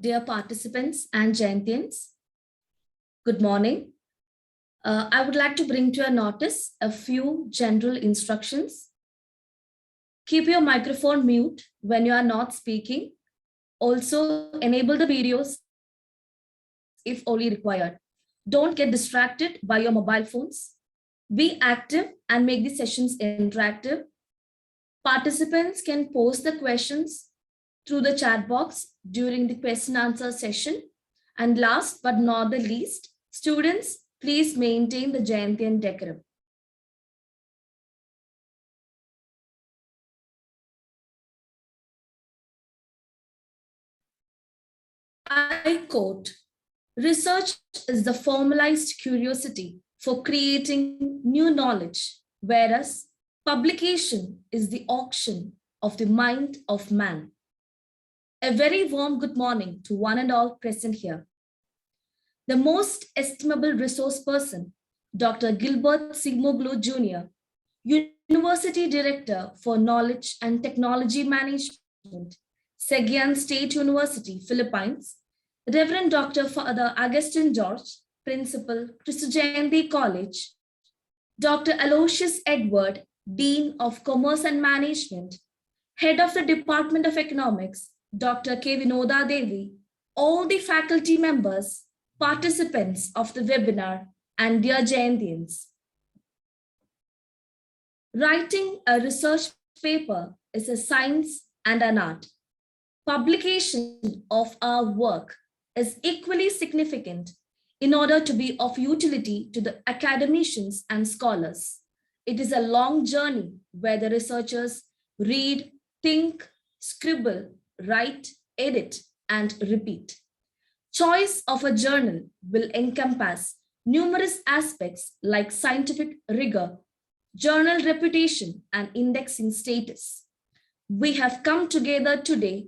Dear participants and Jayanthians, good morning. I would like to bring to your notice a few general instructions. Keep your microphone mute when you are not speaking. Also, enable the videos if only required. Don't get distracted by your mobile phones. Be active and make the sessions interactive. Participants can post the questions through the chat box during the question answer session. And last but not the least, students, please maintain the Jayanthian decorum. I quote, research is the formalized curiosity for creating new knowledge, whereas publication is the auction of the mind of man. A very warm good morning to one and all present here. The most estimable resource person, Dr. Gilbert Sigmoglu Jr., University Director for Knowledge and Technology Management, Seguian State University, Philippines, Reverend Dr. Father Augustine George, Principal, Christo Jayanti College, Dr. Aloysius Edward, Dean of Commerce and Management, Head of the Department of Economics, Dr. K. Vinoda Devi, all the faculty members, participants of the webinar, and dear Jayanthians. Writing a research paper is a science and an art. Publication of our work is equally significant in order to be of utility to the academicians and scholars. It is a long journey where the researchers read, think, scribble, write, edit, and repeat. Choice of a journal will encompass numerous aspects like scientific rigor, journal reputation, and indexing status. We have come together today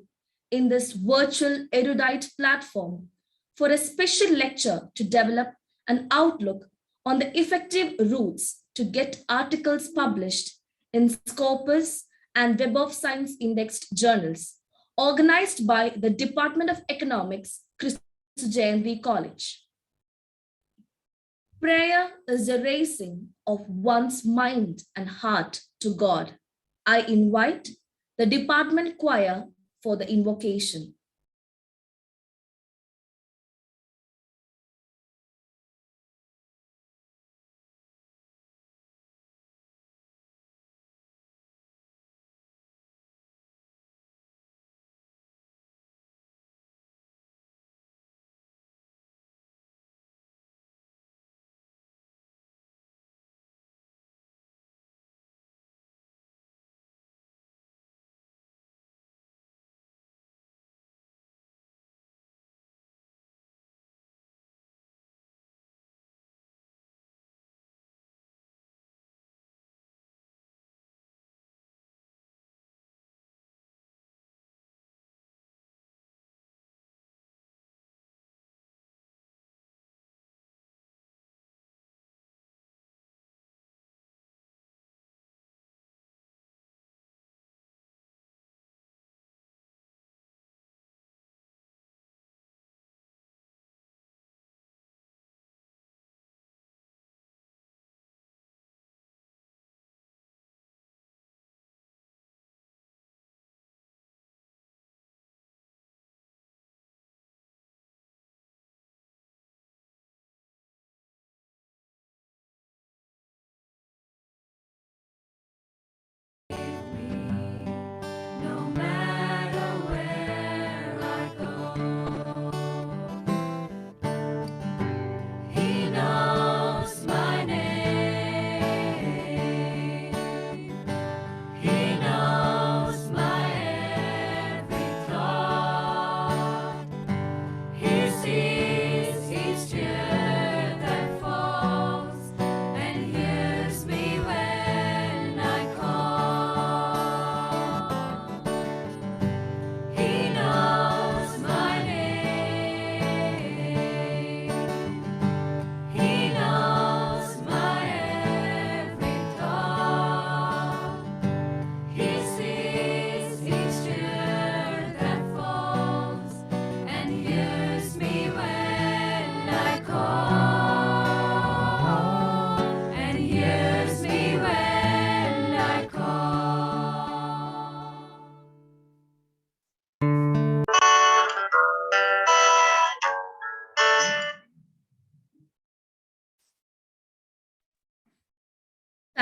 in this virtual erudite platform for a special lecture to develop an outlook on the effective routes to get articles published in Scopus and Web of Science Indexed Journals, organized by the Department of Economics, Christo Jayanti College. Prayer is the raising of one's mind and heart to God. I invite the department choir for the invocation.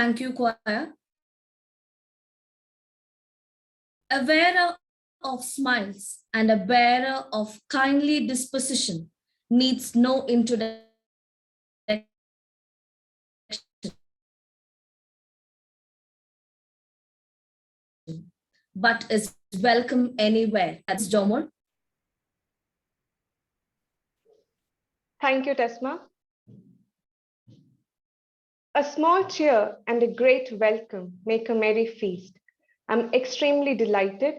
Thank you, choir. A wearer of smiles and a bearer of kindly disposition needs no introduction, but is welcome anywhere. That's Jomor. Thank you, Tesma. A small cheer and a great welcome make a merry feast. I'm extremely delighted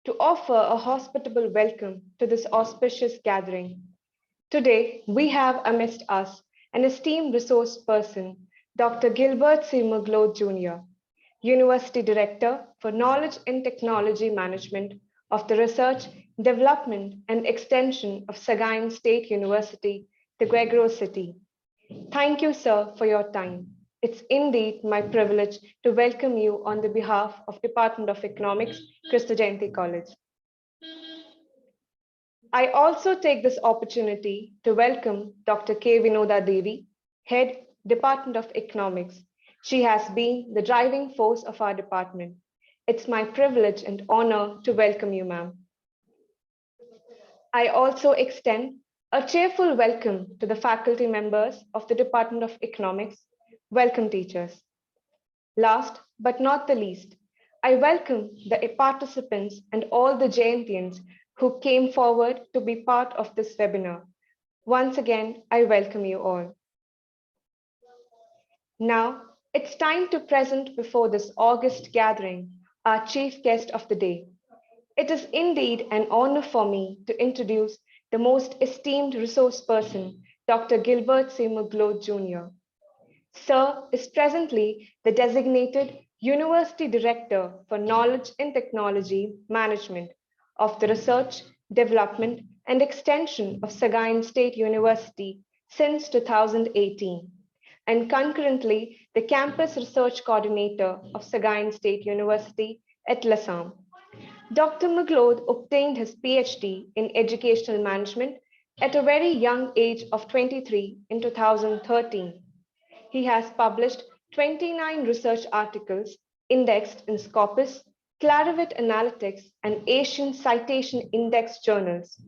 to offer a hospitable welcome to this auspicious gathering. Today, we have amidst us an esteemed resource person, Dr. Gilbert C. Mugloth Jr., University Director for Knowledge and Technology Management of the Research, Development and Extension of Sagaing State University, Teguegro City. Thank you, sir, for your time. It's indeed my privilege to welcome you on the behalf of Department of Economics, Christo Jayanti College. I also take this opportunity to welcome Dr. K. Vinoda Devi, Head, Department of Economics. She has been the driving force of our department. It's my privilege and honor to welcome you, ma'am. I also extend a cheerful welcome to the faculty members of the Department of Economics. Welcome, teachers. Last but not the least, I welcome the participants and all the Jayantians who came forward to be part of this webinar. Once again, I welcome you all. Now, it's time to present before this august gathering our chief guest of the day. It is indeed an honor for me to introduce the most esteemed resource person, Dr. Gilbert C. Mugloth Jr. Sir is presently the designated University Director for Knowledge and Technology Management of the Research, Development and Extension of Sagaing State University since 2018, and concurrently the Campus Research Coordinator of Sagaing State University at Lassam. Dr. Mugloth obtained his PhD in Educational Management at a very young age of 23 in 2013. He has published 29 research articles indexed in Scopus, Clarivet Analytics, and Asian Citation Indexed Journals.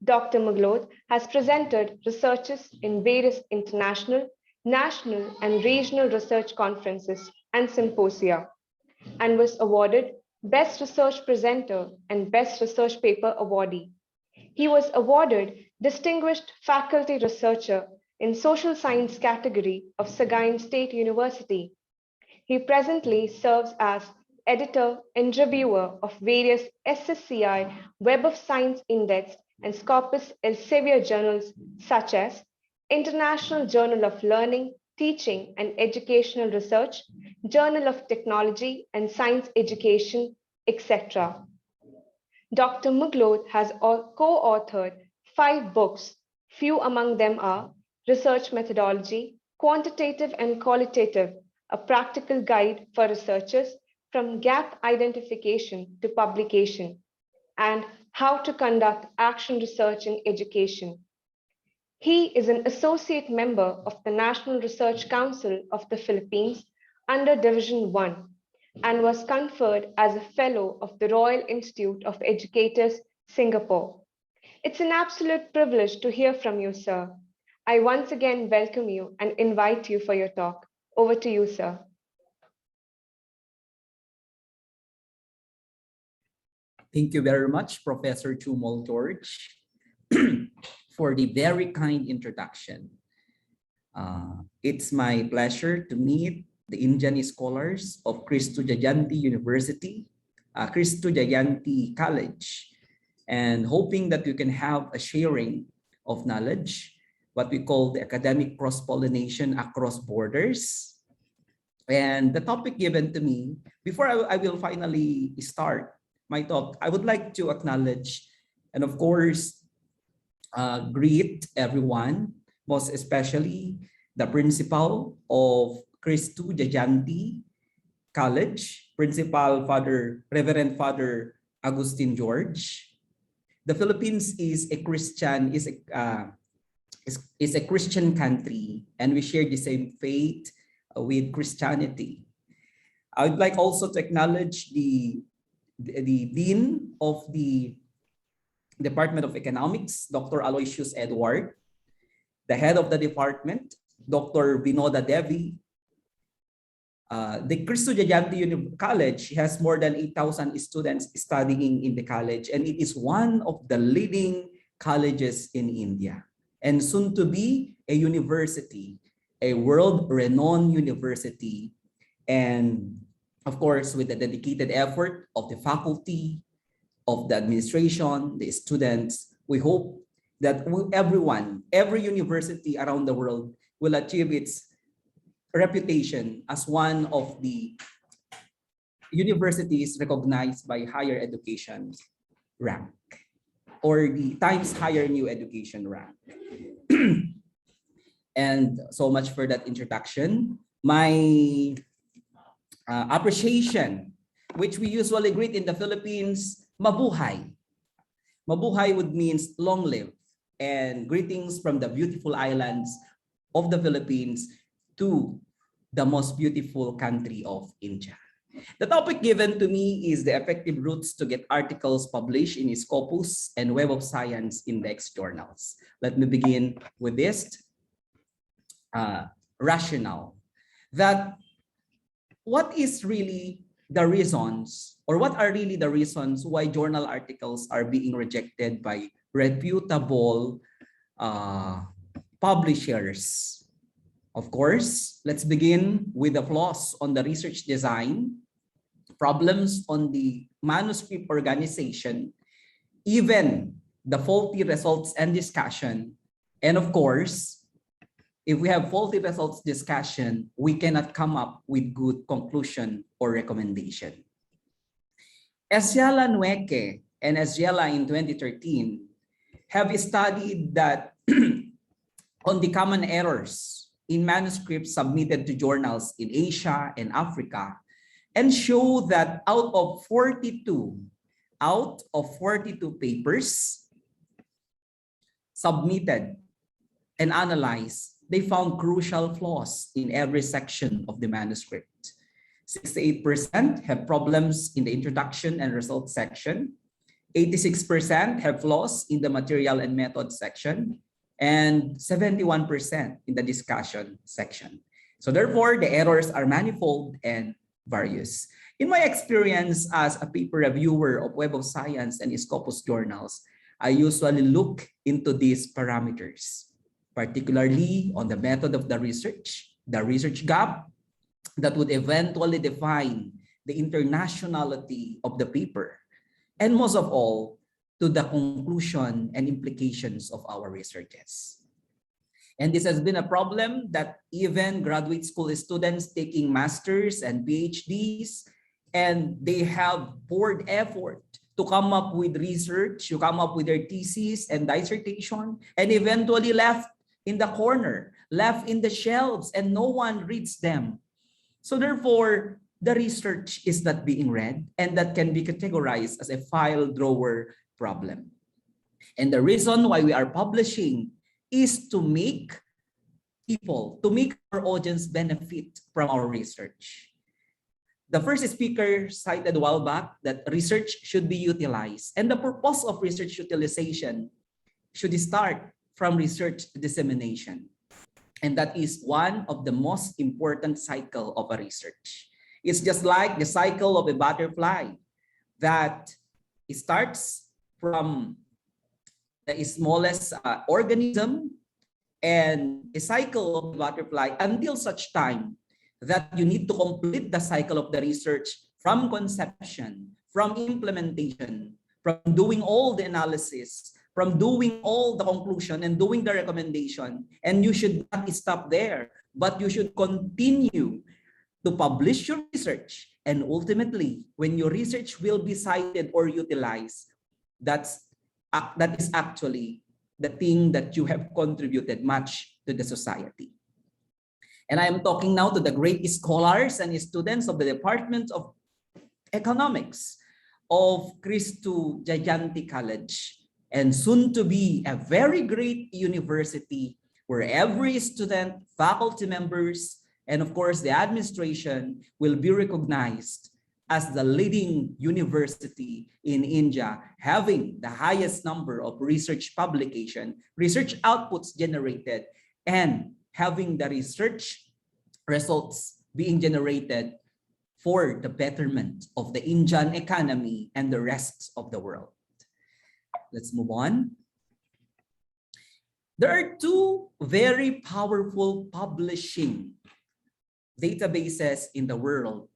Dr. Mugloth has presented researches in various international, national, and regional research conferences and symposia, and was awarded Best Research Presenter and Best Research Paper Awardee. He was awarded Distinguished Faculty Researcher in Social Science category of Sagaing State University. He presently serves as editor and reviewer of various SSCI Web of Science Index and Scopus Elsevier journals such as International Journal of Learning, Teaching and Educational Research, Journal of Technology and Science Education, etc. Dr. Mugloth has co-authored 5 books. Few among them are Research Methodology, Quantitative and Qualitative, a practical guide for researchers from gap identification to publication, and How to Conduct Action Research in Education. He is an associate member of the National Research Council of the Philippines under Division 1 and was conferred as a Fellow of the Royal Institute of Educators, Singapore. It's an absolute privilege to hear from you, sir. I once again welcome you and invite you for your talk. Over to you, sir. Thank you very much, Professor Chumol George, for the very kind introduction. It's my pleasure to meet the Indian scholars of Christo Jayanti University, Christo Jayanti College, and hoping that we can have a sharing of knowledge, what we call the academic cross-pollination across borders. And the topic given to me, before I will finally start my talk, I would like to acknowledge and of course greet everyone, most especially the principal of Christo Jayanti College, Principal Reverend Father Agustin George. The Philippines is a Christian is a Christian country, and we share the same faith with Christianity. I would like also to acknowledge the Dean of the Department of Economics, Dr. Aloysius Edward, the head of the department, Dr. Vinoda Devi. The Cristo Jayanti College has more than 8,000 students studying in the college, and it is one of the leading colleges in India, and soon to be a university, a world-renowned university. And of course, with the dedicated effort of the faculty, of the administration, the students, we hope that everyone, every university around the world will achieve its reputation as one of the universities recognized by higher education rank, or the Times Higher New Education rank. And so much for that introduction. My appreciation, which we usually greet in the Philippines, mabuhay. Mabuhay would means long live, and greetings from the beautiful islands of the Philippines to the most beautiful country of India. The topic given to me is the effective routes to get articles published in Scopus and Web of Science Indexed Journals. Let me begin with this rationale that what is really the reasons, or what are really the reasons why journal articles are being rejected by reputable publishers. Of course, let's begin with the flaws on the research design, problems on the manuscript organization, even the faulty results and discussion. And of course, if we have faulty results discussion, we cannot come up with good conclusion or recommendation. Eziala Nueke and Eziala in 2013 have studied that on the common errors in manuscripts submitted to journals in Asia and Africa, and show that out of 42 papers submitted and analyzed, they found crucial flaws in every section of the manuscript. 68% have problems in the introduction and results section. 86% have flaws in the material and method section, and 71% in the discussion section. So therefore, the errors are manifold and various. In my experience as a paper reviewer of Web of Science and Scopus journals, I usually look into these parameters, particularly on the method of the research gap that would eventually define the internationality of the paper, and most of all, to the conclusion and implications of our researches. And this has been a problem that even graduate school students taking masters and PhDs, and they have poured effort to come up with research, to come up with their thesis and dissertation, and eventually left in the corner, left in the shelves, and no one reads them. So therefore, the research is not being read, and that can be categorized as a file drawer problem. And the reason why we are publishing is to make our audience benefit from our research. The first speaker cited a while back that research should be utilized, and the purpose of research utilization should start from research dissemination. And that is one of the most important cycle of a research. It's just like the cycle of a butterfly that starts from the smallest organism, and a cycle of the butterfly until such time that you need to complete the cycle of the research from conception, from implementation, from doing all the analysis, from doing all the conclusion and doing the recommendation. And you should not stop there, but you should continue to publish your research. And ultimately, when your research will be cited or utilized, that is actually the thing that you have contributed much to the society. And I am talking now to the great scholars and students of the Department of Economics of Cristo Jayanti College, and soon to be a very great university where every student, faculty members, And of course, the administration will be recognized as the leading university in India, having the highest number of research publication, research outputs generated, and having the research results being generated for the betterment of the Indian economy and the rest of the world. Let's move on. There are two very powerful publishing databases in the world.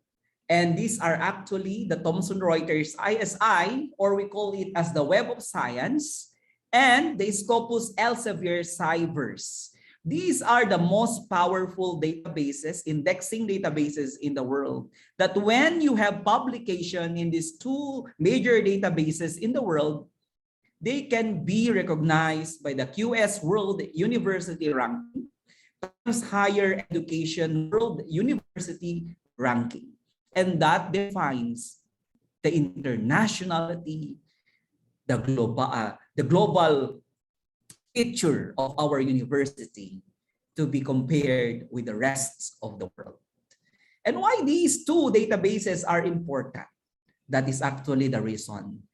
And these are actually the Thomson Reuters ISI, or we call it as the Web of Science, and the Scopus Elsevier Cyverse. These are the most powerful databases, indexing databases in the world, that when you have publication in these two major databases in the world, they can be recognized by the QS World University Ranking, times Higher Education World University Ranking. And that defines the internationality, the global picture of our university to be compared with the rest of the world. And why these two databases are important? That is actually the reason.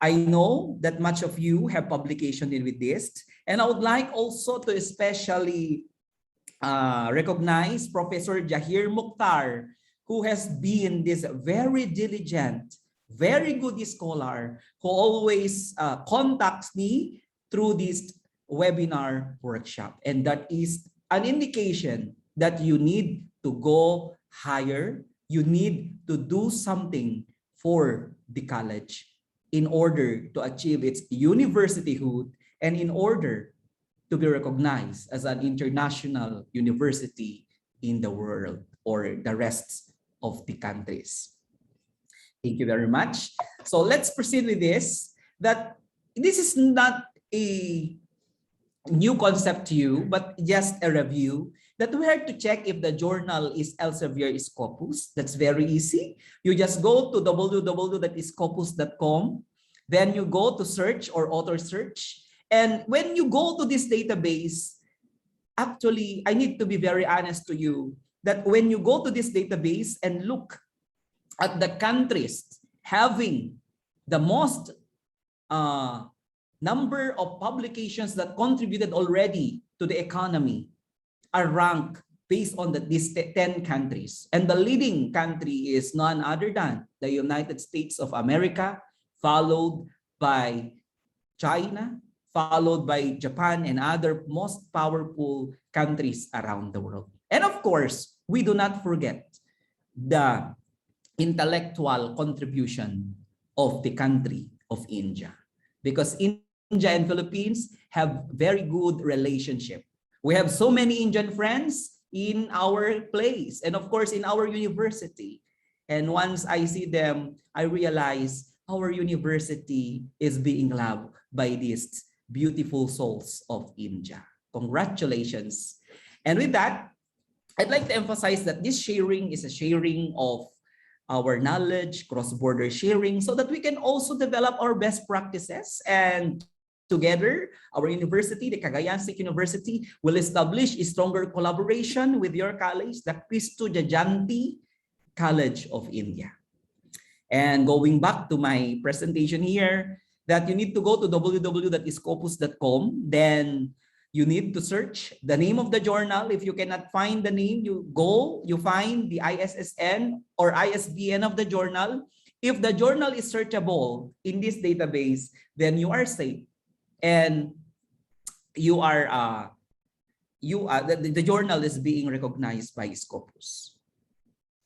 I know that much of you have publication with this, and I would like also to especially recognize Professor Jahir Mukhtar, who has been this very diligent, very good scholar who always contacts me through this webinar workshop. And that is an indication that you need to go higher. You need to do something for the college in order to achieve its universityhood and in order to be recognized as an international university in the world or the rest of the countries. Thank you very much. So let's proceed with this. That this is not a new concept to you, but just a review that we have to check if the journal is Elsevier Scopus. That's very easy. You just go to www.scopus.com. Then you go to search or author search. And when you go to this database, actually, I need to be very honest to you that when you go to this database and look at the countries having the most number of publications that contributed already to the economy are ranked based on these 10 countries. And the leading country is none other than the United States of America, followed by China, followed by Japan and other most powerful countries around the world. And of course, we do not forget the intellectual contribution of the country of India, because India and Philippines have very good relationship. We have so many Indian friends in our place and of course in our university. And once I see them, I realize our university is being loved by these beautiful souls of India. Congratulations. And with that, I'd like to emphasize that this sharing is a sharing of our knowledge, cross-border sharing, so that we can also develop our best practices. And together, our university, the Cagayan State University, will establish a stronger collaboration with your college, the Cristo Jayanti College of India. And going back to my presentation here, that you need to go to www.escopus.com, then you need to search the name of the journal. If you cannot find the name, you find the ISSN or ISBN of the journal. If the journal is searchable in this database, then you are safe. And the journal is being recognized by Scopus.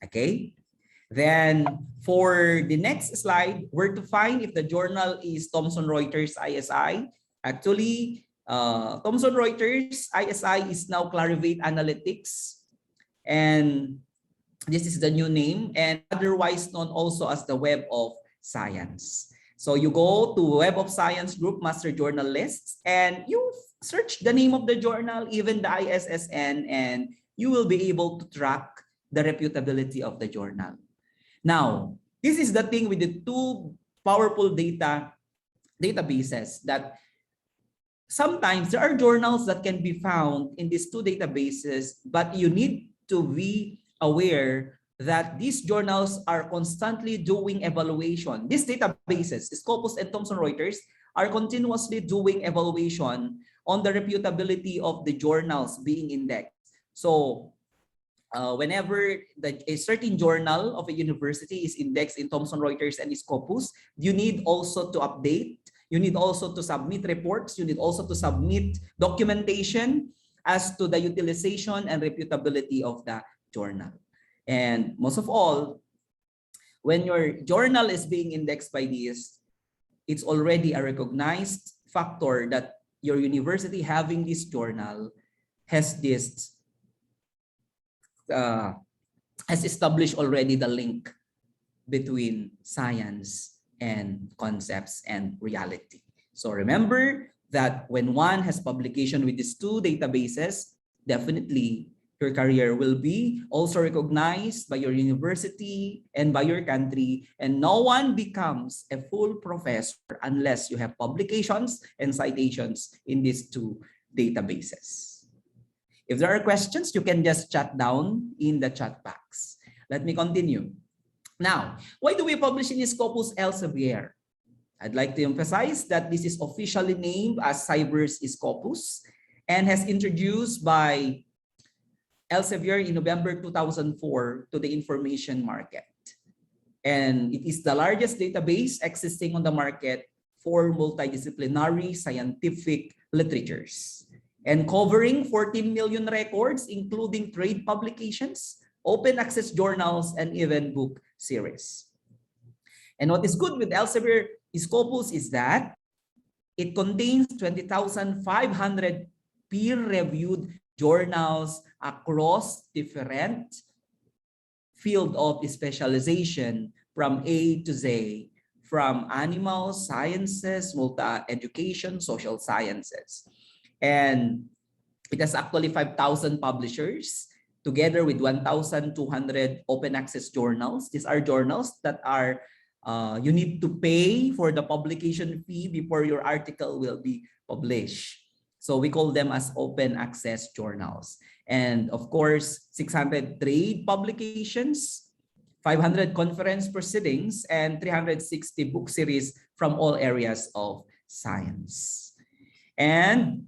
Okay? Then for the next slide, where to find if the journal is Thomson Reuters ISI. Actually, Thomson Reuters ISI is now Clarivate Analytics, and this is the new name, and otherwise known also as the Web of Science. So you go to Web of Science Group Master Journal Lists and you search the name of the journal, even the ISSN, and you will be able to track the reputability of the journal. Now, this is the thing with the two powerful databases, that sometimes there are journals that can be found in these two databases, but you need to be aware that these journals are constantly doing evaluation. These databases, Scopus and Thomson Reuters, are continuously doing evaluation on the reputability of the journals being indexed. So whenever a certain journal of a university is indexed in Thomson Reuters and Scopus, you need also to update, you need also to submit reports, you need also to submit documentation as to the utilization and reputability of the journal. And most of all, when your journal is being indexed by this, it's already a recognized factor that your university having this journal has this has established already the link between science and concepts and reality. So remember that when one has publication with these two databases, definitely your career will be also recognized by your university and by your country, and no one becomes a full professor unless you have publications and citations in these two databases. If there are questions, you can just chat down in the chat box. Let me continue. Now, why do we publish in Scopus Elsevier? I'd like to emphasize that this is officially named as Cyber's Scopus and has introduced by Elsevier in November 2004 to the information market. And it is the largest database existing on the market for multidisciplinary scientific literatures, and covering 14 million records, including trade publications, open access journals, and even book series. And what is good with Elsevier Scopus is that it contains 20,500 peer-reviewed journals across different field of specialization from A to Z, from animal sciences, multi-education, social sciences. And it has actually 5,000 publishers together with 1,200 open access journals. These are journals that are, you need to pay for the publication fee before your article will be published. So we call them as open access journals. And of course, 600 trade publications, 500 conference proceedings, and 360 book series from all areas of science. And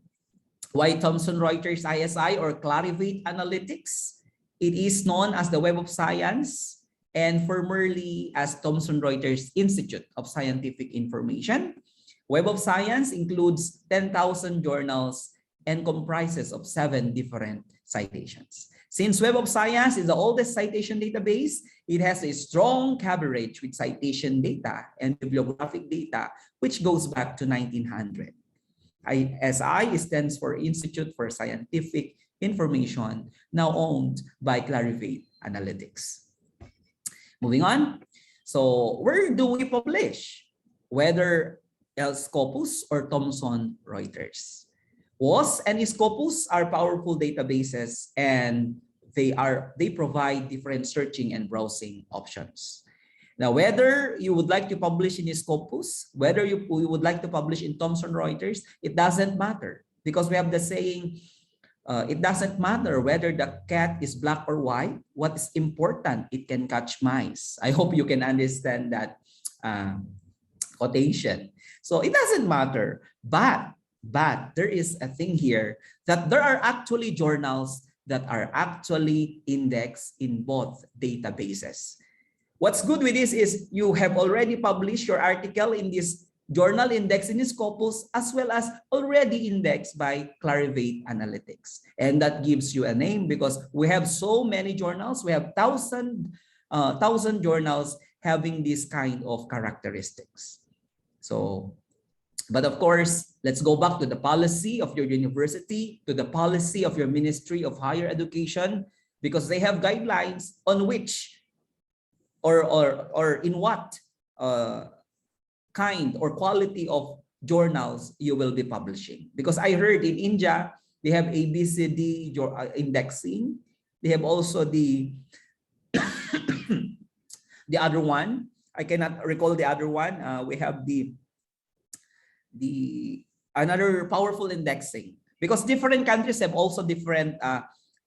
why Thomson Reuters ISI or Clarivate Analytics? It is known as the Web of Science and formerly as Thomson Reuters Institute of Scientific Information. Web of Science includes 10,000 journals and comprises of 7 different citations. Since Web of Science is the oldest citation database, it has a strong coverage with citation data and bibliographic data, which goes back to 1900. ISI stands for Institute for Scientific Information, now owned by Clarivate Analytics. Moving on. So where do we publish? Whether Escopus or Thomson Reuters. WOS and Scopus are powerful databases, and they provide different searching and browsing options. Now, whether you would like to publish in Scopus, whether you would like to publish in Thomson Reuters, it doesn't matter, because we have the saying, it doesn't matter whether the cat is black or white. What is important, it can catch mice. I hope you can understand that quotation. So it doesn't matter, but there is a thing here that there are actually journals that are actually indexed in both databases. What's good with this is you have already published your article in this journal indexed in Scopus, as well as already indexed by Clarivate Analytics. And that gives you a name because we have so many journals. We have 1,000 journals having this kind of characteristics. So, but of course, let's go back to the policy of your university, to the policy of your Ministry of Higher Education, because they have guidelines on which or in what kind or quality of journals you will be publishing. Because I heard in India, they have ABCD indexing. They have also the the other one. I cannot recall the other one. We have the another powerful indexing, because different countries have also different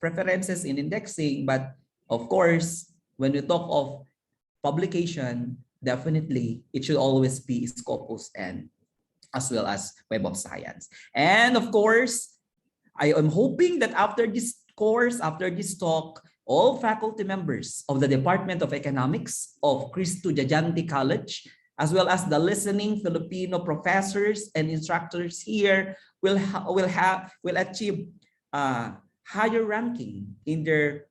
preferences in indexing, but of course, when we talk of publication, definitely it should always be Scopus and as well as Web of Science. And of course, I am hoping that after this course, after this talk, all faculty members of the Department of Economics of Cristo Jajante College, as well as the listening Filipino professors and instructors here will achieve higher ranking in their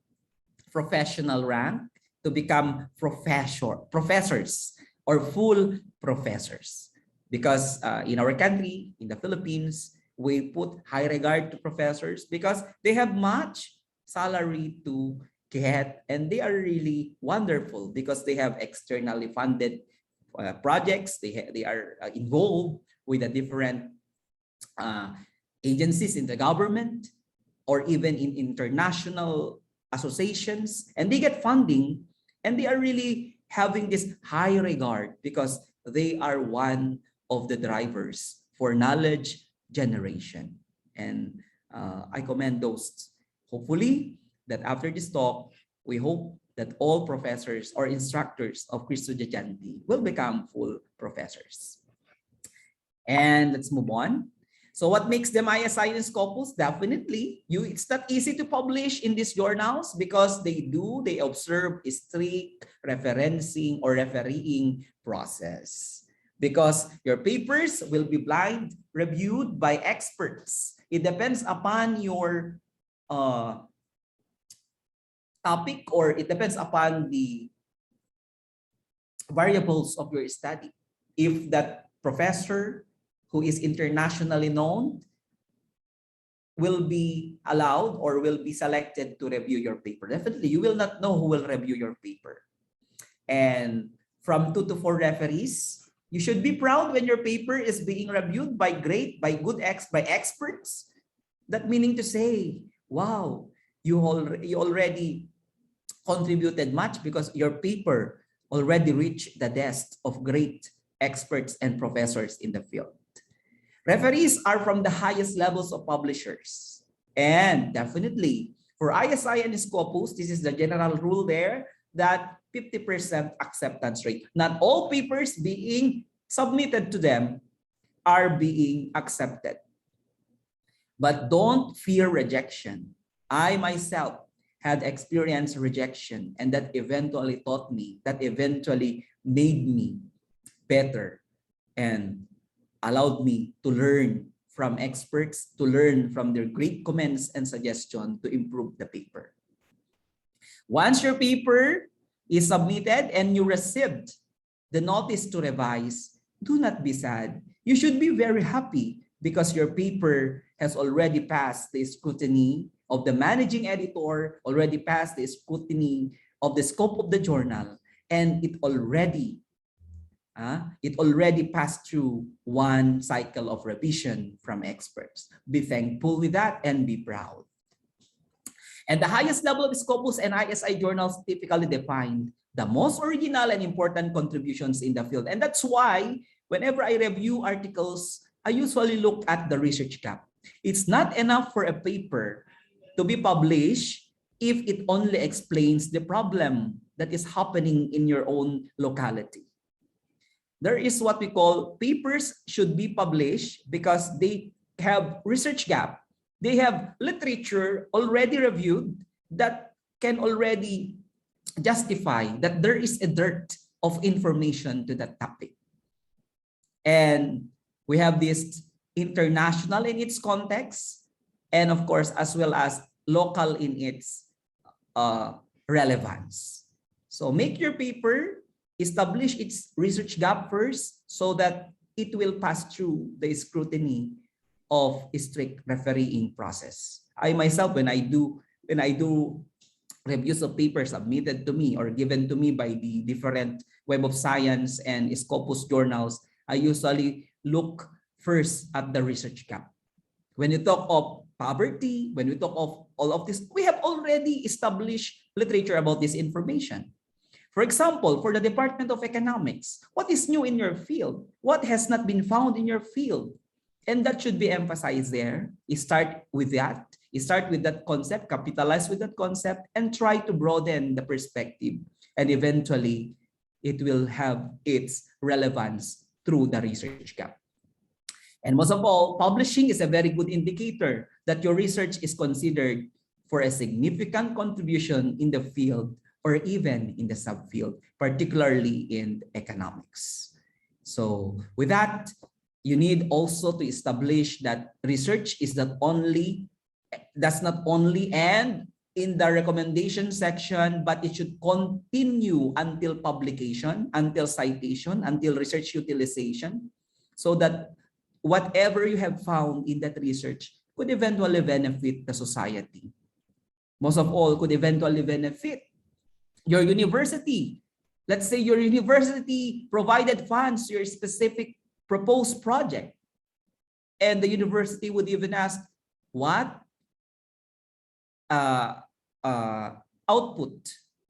professional rank to become professors or full professors. Because in our country, in the Philippines, we put high regard to professors because they have much salary to get, and they are really wonderful because they have externally funded projects. They are involved with the different agencies in the government or even in international associations, and they get funding, and they are really having this high regard because they are one of the drivers for knowledge generation. And I commend those. Hopefully that after this talk, we hope that all professors or instructors of Cristo Jajante will become full professors. And let's move on. So what makes them ISI and Scopus? Definitely, it's not easy to publish in these journals because they observe a strict referencing or refereeing process. Because your papers will be blind reviewed by experts. It depends upon your topic, or it depends upon the variables of your study. If that professor who is internationally known will be allowed or will be selected to review your paper, definitely you will not know who will review your paper. And from 2 to 4 referees, you should be proud when your paper is being reviewed by experts. That meaning to say, wow, you already contributed much because your paper already reached the desk of great experts and professors in the field. Referees are from the highest levels of publishers. And definitely, for ISI and Scopus, this is the general rule there, that 50% acceptance rate. Not all papers being submitted to them are being accepted. But don't fear rejection. I myself had experienced rejection, and that eventually taught me, that eventually made me better and allowed me to learn from experts, to learn from their great comments and suggestions to improve the paper. Once your paper is submitted and you received the notice to revise, do not be sad. You should be very happy because your paper has already passed the scrutiny of the managing editor, already passed the scrutiny of the scope of the journal, and it already passed through one cycle of revision from experts. Be thankful with that and be proud. And the highest level of Scopus and ISI journals typically define the most original and important contributions in the field. And that's why whenever I review articles, I usually look at the research gap. It's not enough for a paper to be published if it only explains the problem that is happening in your own locality. There is what we call papers should be published because they have research gap. They have literature already reviewed that can already justify that there is a dearth of information to that topic. And we have this international in its context, and of course, as well as local in its relevance. So make your paper, establish its research gap first so that it will pass through the scrutiny of a strict refereeing process. I myself, when I do reviews of papers submitted to me or given to me by the different Web of Science and Scopus journals, I usually look first at the research gap. When you talk of poverty, when we talk of all of this, we have already established literature about this information. For example, for the Department of Economics, what is new in your field? What has not been found in your field? And that should be emphasized there. You start with that. You start with that concept, capitalize with that concept, and try to broaden the perspective. And eventually, it will have its relevance through the research gap. And most of all, publishing is a very good indicator that your research is considered for a significant contribution in the field or even in the subfield, particularly in economics. So with that, you need also to establish that research is not only end in the recommendation section, but it should continue until publication, until citation, until research utilization, so that whatever you have found in that research could eventually benefit the society. Most of all, could eventually benefit your university. Let's say your university provided funds to your specific proposed project, and the university would even ask, what output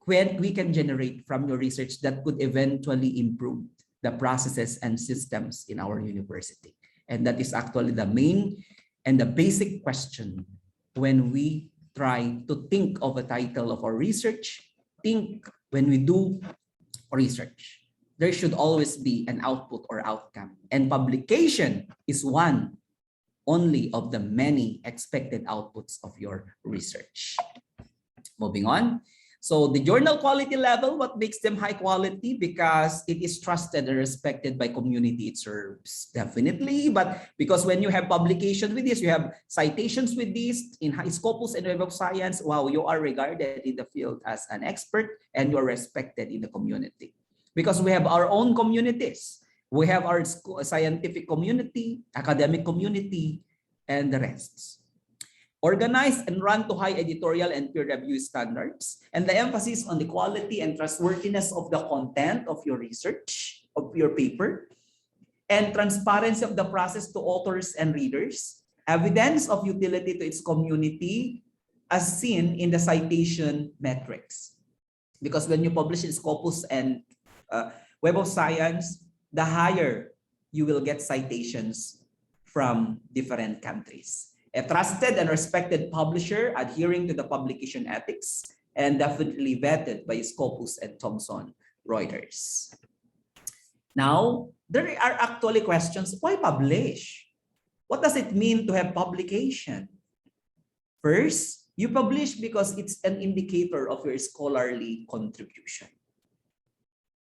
we can generate from your research that could eventually improve the processes and systems in our university. And that is actually the main and the basic question when we try to think of a title of our research. Think when we do research, there should always be an output or outcome. And publication is one only of the many expected outputs of your research. Moving on. So the journal quality level, what makes them high quality? Because it is trusted and respected by community it serves, definitely. But because when you have publication with this, you have citations with this in Escopus and Web of Science, wow, you are regarded in the field as an expert and you are respected in the community. Because we have our own communities. We have our scientific community, academic community, and the rest. Organized and run to high editorial and peer review standards, and the emphasis on the quality and trustworthiness of the content of your research, of your paper, and transparency of the process to authors and readers, evidence of utility to its community as seen in the citation metrics. Because when you publish in Scopus and Web of Science, the higher you will get citations from different countries. A trusted and respected publisher adhering to the publication ethics and definitely vetted by Scopus and Thompson, Reuters. Now, there are actually questions. Why publish? What does it mean to have publication? First, you publish because it's an indicator of your scholarly contribution.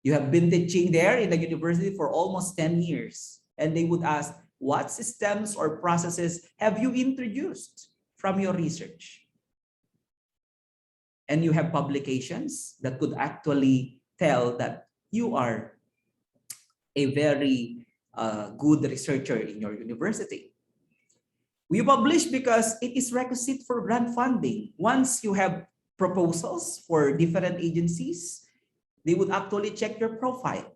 You have been teaching there in the university for almost 10 years, and they would ask, what systems or processes have you introduced from your research? And you have publications that could actually tell that you are a very good researcher in your university. We publish because it is requisite for grant funding. Once you have proposals for different agencies, they would actually check your profile.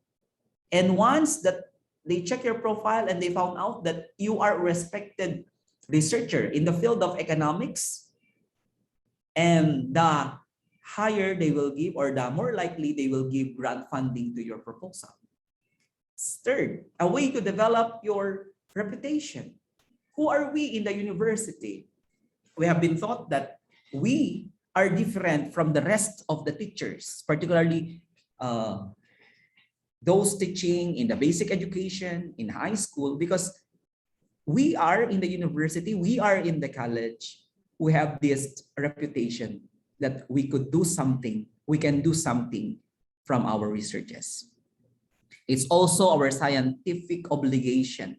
And once that they check your profile and they found out that you are a respected researcher in the field of economics, and the higher they will give, or the more likely they will give grant funding to your proposal. Third, a way to develop your reputation. Who are we in the university? We have been taught that we are different from the rest of the teachers, particularly those teaching in the basic education, in high school, because we are in the university, we are in the college, we have this reputation that we could do something, we can do something from our researches. It's also our scientific obligation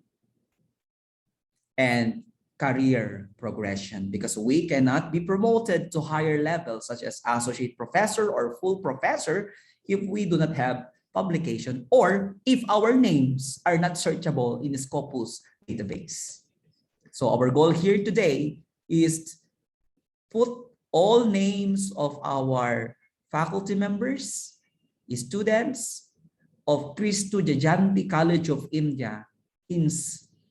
and career progression, because we cannot be promoted to higher levels such as associate professor or full professor if we do not have publication, or if our names are not searchable in the Scopus database. So our goal here today is put all names of our faculty members, students of Cristo Jayanti College of India in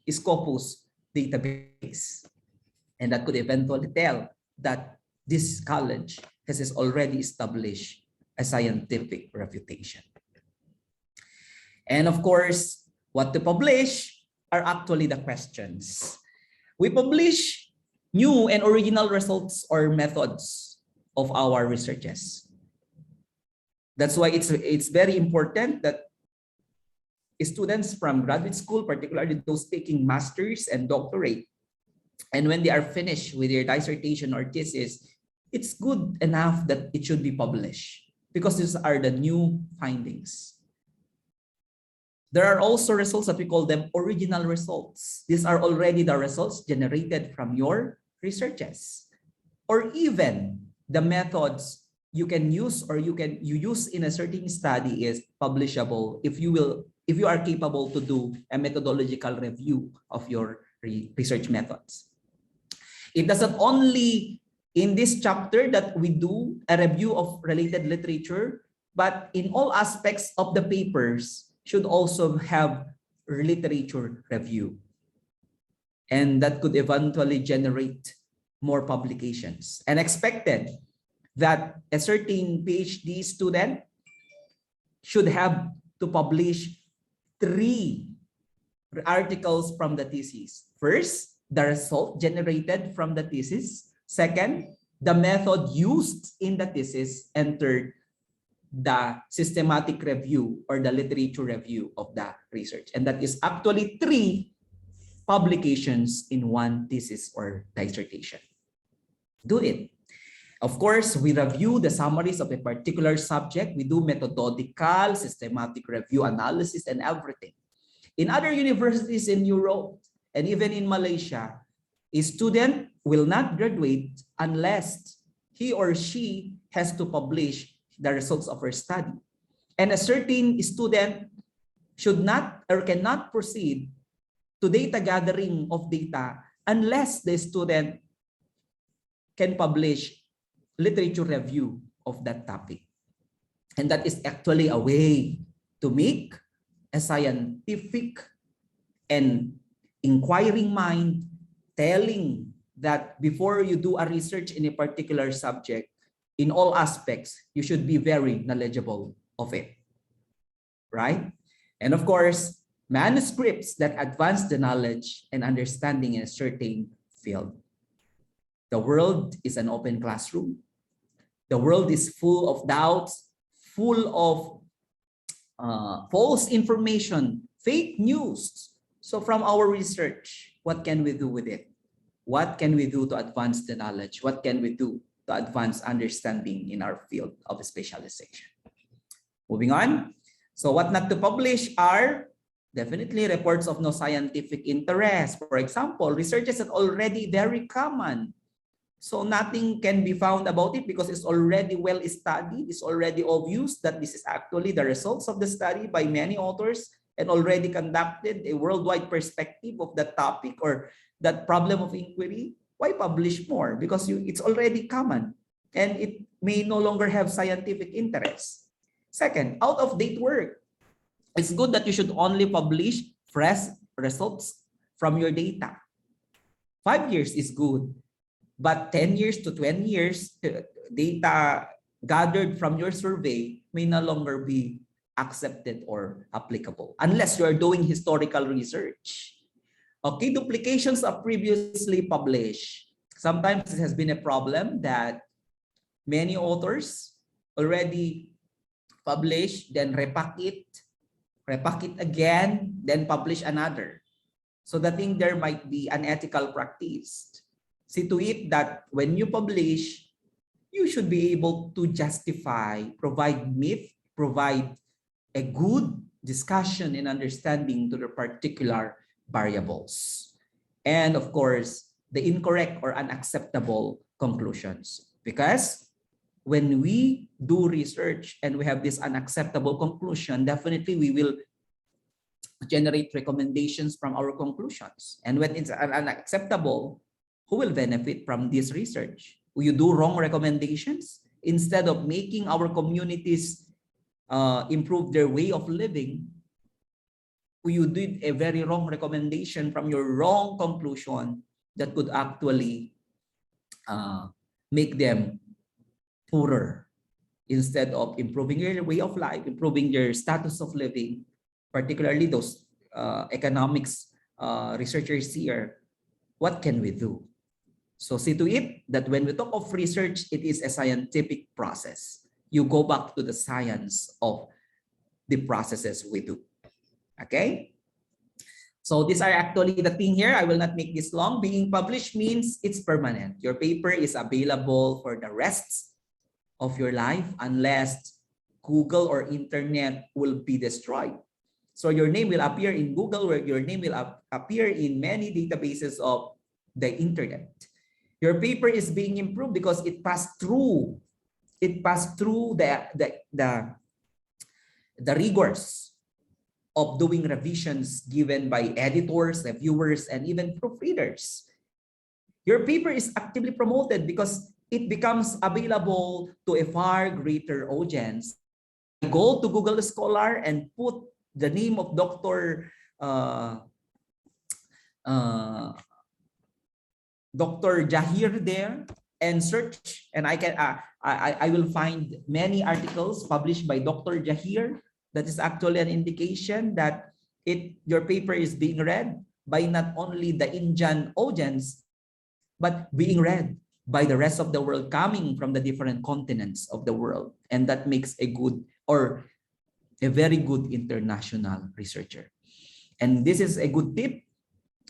Scopus database. And that could eventually tell that this college has already established a scientific reputation. And of course, what to publish are actually the questions. We publish new and original results or methods of our researches. That's why it's very important that students from graduate school, particularly those taking masters and doctorate, and when they are finished with their dissertation or thesis, it's good enough that it should be published because these are the new findings. There are also results that we call them original results. These are already the results generated from your researches, or even the methods you can use or you use in a certain study is publishable if you are capable to do a methodological review of your research methods. It doesn't only in this chapter that we do a review of related literature, but in all aspects of the papers should also have literature review. And that could eventually generate more publications. And expected that a certain PhD student should have to publish 3 articles from the thesis. First, the result generated from the thesis. Second, the method used in the thesis. And third, the systematic review or the literature review of the research. And that is actually 3 publications in one thesis or dissertation. Do it. Of course, we review the summaries of a particular subject. We do methodological, systematic review, analysis, and everything. In other universities in Europe and even in Malaysia, a student will not graduate unless he or she has to publish the results of her study. And a certain student should not or cannot proceed to data gathering of data unless the student can publish literature review of that topic. And that is actually a way to make a scientific and inquiring mind telling that before you do a research in a particular subject, in all aspects, you should be very knowledgeable of it, right? And of course, manuscripts that advance the knowledge and understanding in a certain field. The world is an open classroom. The world is full of doubts, full of false information, fake news. So from our research, what can we do with it? What can we do to advance the knowledge? What can we do to advance understanding in our field of specialization? Moving on. So what not to publish are definitely reports of no scientific interest. For example, researches that already very common. So nothing can be found about it because it's already well studied. It's already obvious that this is actually the results of the study by many authors and already conducted a worldwide perspective of that topic or that problem of inquiry. Why publish more? Because it's already common and it may no longer have scientific interest. Second, out-of-date work. It's good that you should only publish fresh results from your data. 5 years is good, but 10 years to 20 years data gathered from your survey may no longer be accepted or applicable unless you are doing historical research. Okay, duplications are previously published. Sometimes it has been a problem that many authors already publish, then repack it again, then publish another. So the thing there might be unethical practice. See to it that when you publish, you should be able to justify, provide myth, provide a good discussion and understanding to the particular variables. And of course, the incorrect or unacceptable conclusions. Because when we do research and we have this unacceptable conclusion, definitely we will generate recommendations from our conclusions. And when it's unacceptable, who will benefit from this research? Will you do wrong recommendations? Instead of making our communities improve their way of living, you did a very wrong recommendation from your wrong conclusion that could actually make them poorer instead of improving your way of life, improving your status of living, particularly those economics researchers here. What can we do? So see to it that when we talk of research, it is a scientific process. You go back to the science of the processes we do. Okay? So these are actually the thing here. I will not make this long. Being published means it's permanent. Your paper is available for the rest of your life unless Google or internet will be destroyed. So your name will appear in Google, where your name will appear in many databases of the internet. Your paper is being improved because it passed through the rigors of doing revisions given by editors, reviewers, and even proofreaders. Your paper is actively promoted because it becomes available to a far greater audience. Go to Google Scholar and put the name of Dr. Dr. Jahir there and search, and I will find many articles published by Dr. Jahir. That is actually an indication that your paper is being read by not only the Indian audience, but being read by the rest of the world, coming from the different continents of the world. And that makes a good or a very good international researcher. And this is a good tip.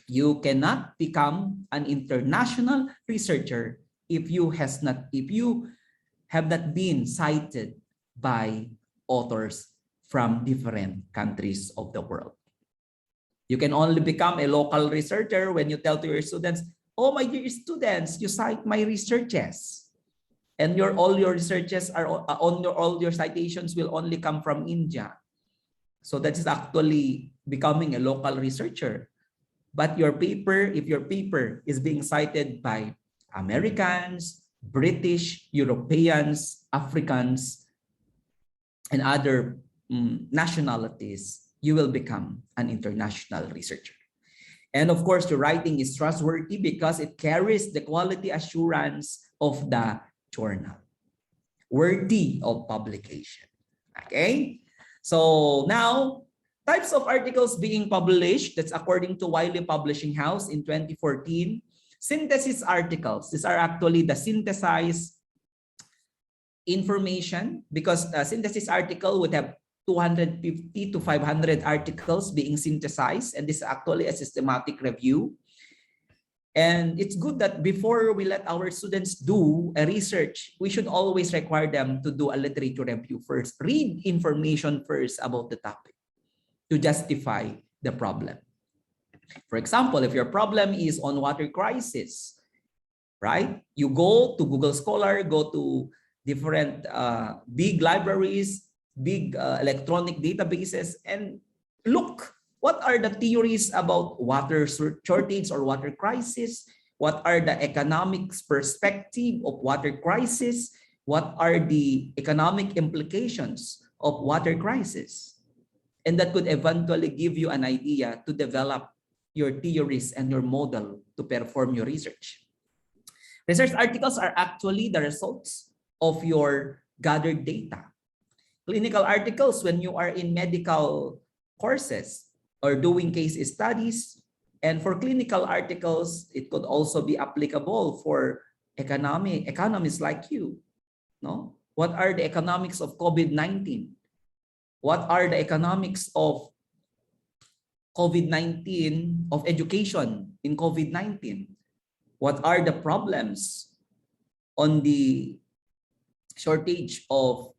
You cannot become an international researcher if you have not been cited by authors from different countries of the world. You can only become a local researcher when you tell to your students, oh, my dear students, you cite my researches. And all your researches are all your citations will only come from India. So that is actually becoming a local researcher. But your paper, if your paper is being cited by Americans, British, Europeans, Africans, and other nationalities, you will become an international researcher. And of course, your writing is trustworthy because it carries the quality assurance of the journal, worthy of publication. Okay? So now, types of articles being published, that's according to Wiley Publishing House in 2014. Synthesis articles, these are actually the synthesized information, because a synthesis article would have 250 to 500 articles being synthesized, and this is actually a systematic review. And it's good that before we let our students do a research, we should always require them to do a literature review first, read information first about the topic to justify the problem. For example, if your problem is on water crisis, right? You go to Google Scholar, go to different big libraries, big electronic databases, and look, what are the theories about water shortage or water crisis? What are the economics perspective of water crisis? What are the economic implications of water crisis? And that could eventually give you an idea to develop your theories and your model to perform your research. Research articles are actually the results of your gathered data. Clinical articles, when you are in medical courses or doing case studies, and for clinical articles, it could also be applicable for economists like you. No? What are the economics of COVID-19? What are the economics of COVID-19, of education in COVID-19? What are the problems on the shortage of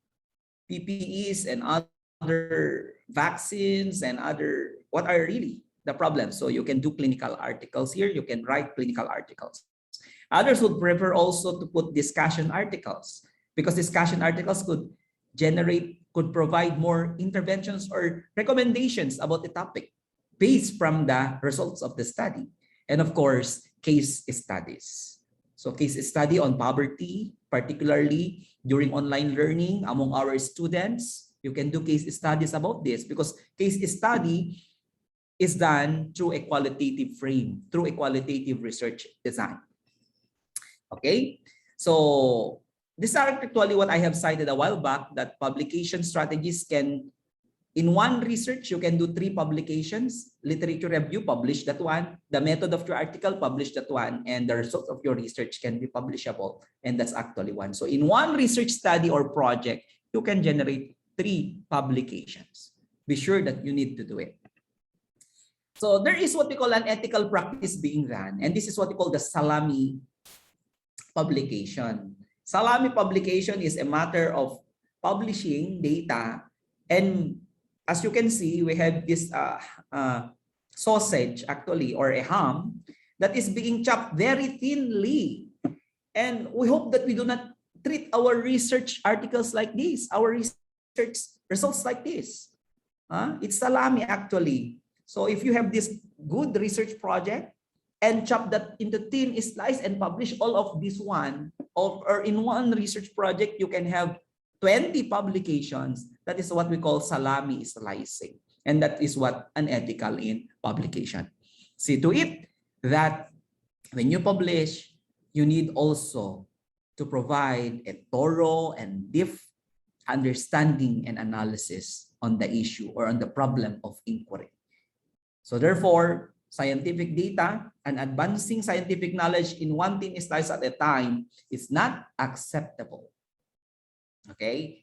PPEs and other vaccines and what are really the problems? So you can do clinical articles here. You can write clinical articles. Others would prefer also to put discussion articles, because discussion articles could provide more interventions or recommendations about the topic based from the results of the study. And of course, case studies. So case study on poverty, particularly during online learning among our students. You can do case studies about this, because case study is done through a qualitative frame, through a qualitative research design. Okay, so these are actually what I have cited a while back, that publication strategies can In one research, you can do 3 publications, literature review, publish that one, the method of your article, publish that one, and the results of your research can be publishable, and that's actually one. So in one research study or project, you can generate 3 publications. Be sure that you need to do it. So there is what we call an ethical practice being done, and this is what we call the salami publication. Salami publication is a matter of publishing data, and as you can see, we have this sausage actually, or a ham, that is being chopped very thinly. And we hope that we do not treat our research articles like this, our research results like this. It's salami actually. So if you have this good research project and chop that into thin slice and publish all of this one, or in one research project, you can have 20 publications. That is what we call salami slicing. And that is what unethical in publication. See to it that when you publish, you need also to provide a thorough and deep understanding and analysis on the issue or on the problem of inquiry. So therefore, scientific data and advancing scientific knowledge in one thin slice at a time is not acceptable. Okay,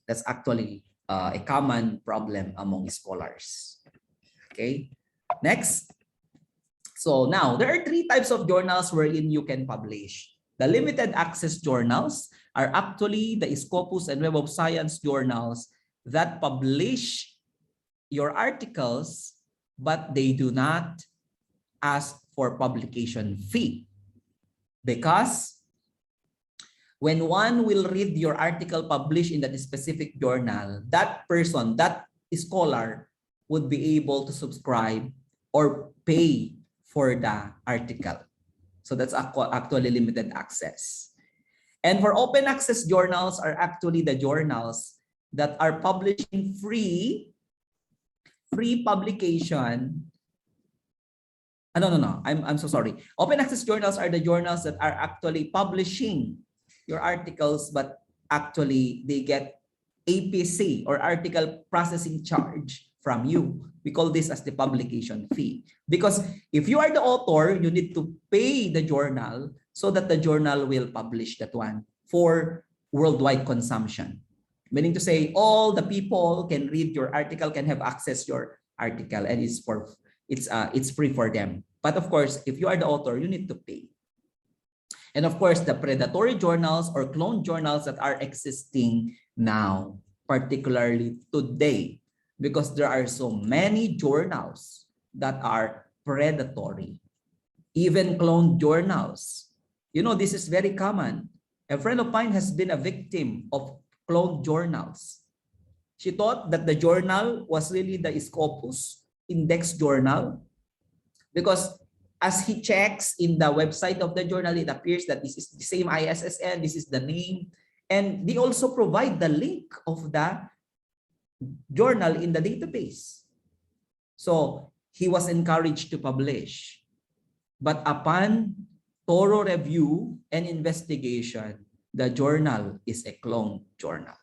that's actually a common problem among scholars. Okay, next. So now there are 3 types of journals wherein you can publish. The limited access journals are actually the Scopus and Web of Science journals that publish your articles, but they do not ask for publication fee, because when one will read your article published in that specific journal, that person, that scholar, would be able to subscribe or pay for the article. So that's actually limited access. And for open access journals are actually the journals that are publishing free publication. No. I'm so sorry. Open access journals are the journals that are actually publishing your articles, but actually they get APC or article processing charge from you. We call this as the publication fee. Because if you are the author, you need to pay the journal so that the journal will publish that one for worldwide consumption. Meaning to say all the people can read your article, can have access to your article, and it's free for them. But of course, if you are the author, you need to pay. And of course, the predatory journals or clone journals that are existing now, particularly today, because there are so many journals that are predatory, even clone journals. You know, this is very common. A friend of mine has been a victim of clone journals. She thought that the journal was really the Scopus Indexed Journal, because as he checks in the website of the journal, it appears that this is the same ISSN, this is the name, and they also provide the link of the journal in the database. So he was encouraged to publish. But upon thorough review and investigation, the journal is a clone journal.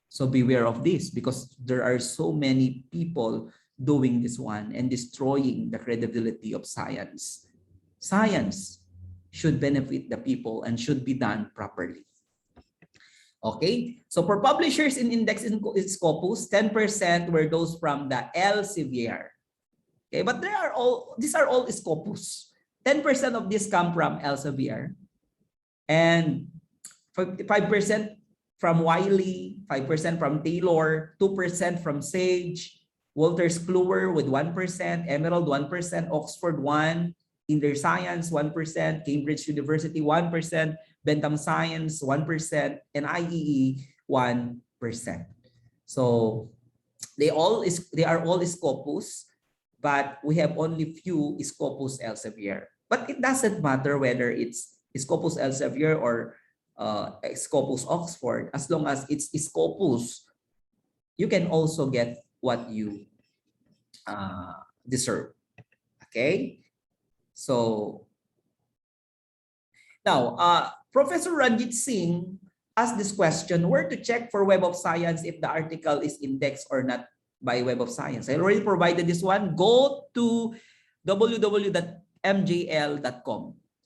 So beware of this, because there are so many people doing this one and destroying the credibility of science. Science should benefit the people and should be done properly. Okay, so for publishers in Index in Scopus, 10% were those from the Elsevier. Okay, but these are all Scopus. 10% of this come from Elsevier, and 5% from Wiley, 5% from Taylor, 2% from Sage, Walters Kluwer with 1%, Emerald 1%, Oxford 1%, Inder Science 1%, Cambridge University 1%, Bentham Science 1%, and IEE 1%. So they are all Scopus, but we have only few Scopus Elsevier. But it doesn't matter whether it's Scopus Elsevier or Scopus Oxford, as long as it's Scopus, you can also get what you deserve. Okay, so now Professor Ranjit Singh asked this question: where to check for Web of Science if the article is indexed or not by Web of Science. I already provided this one. Go to www.mjl.com.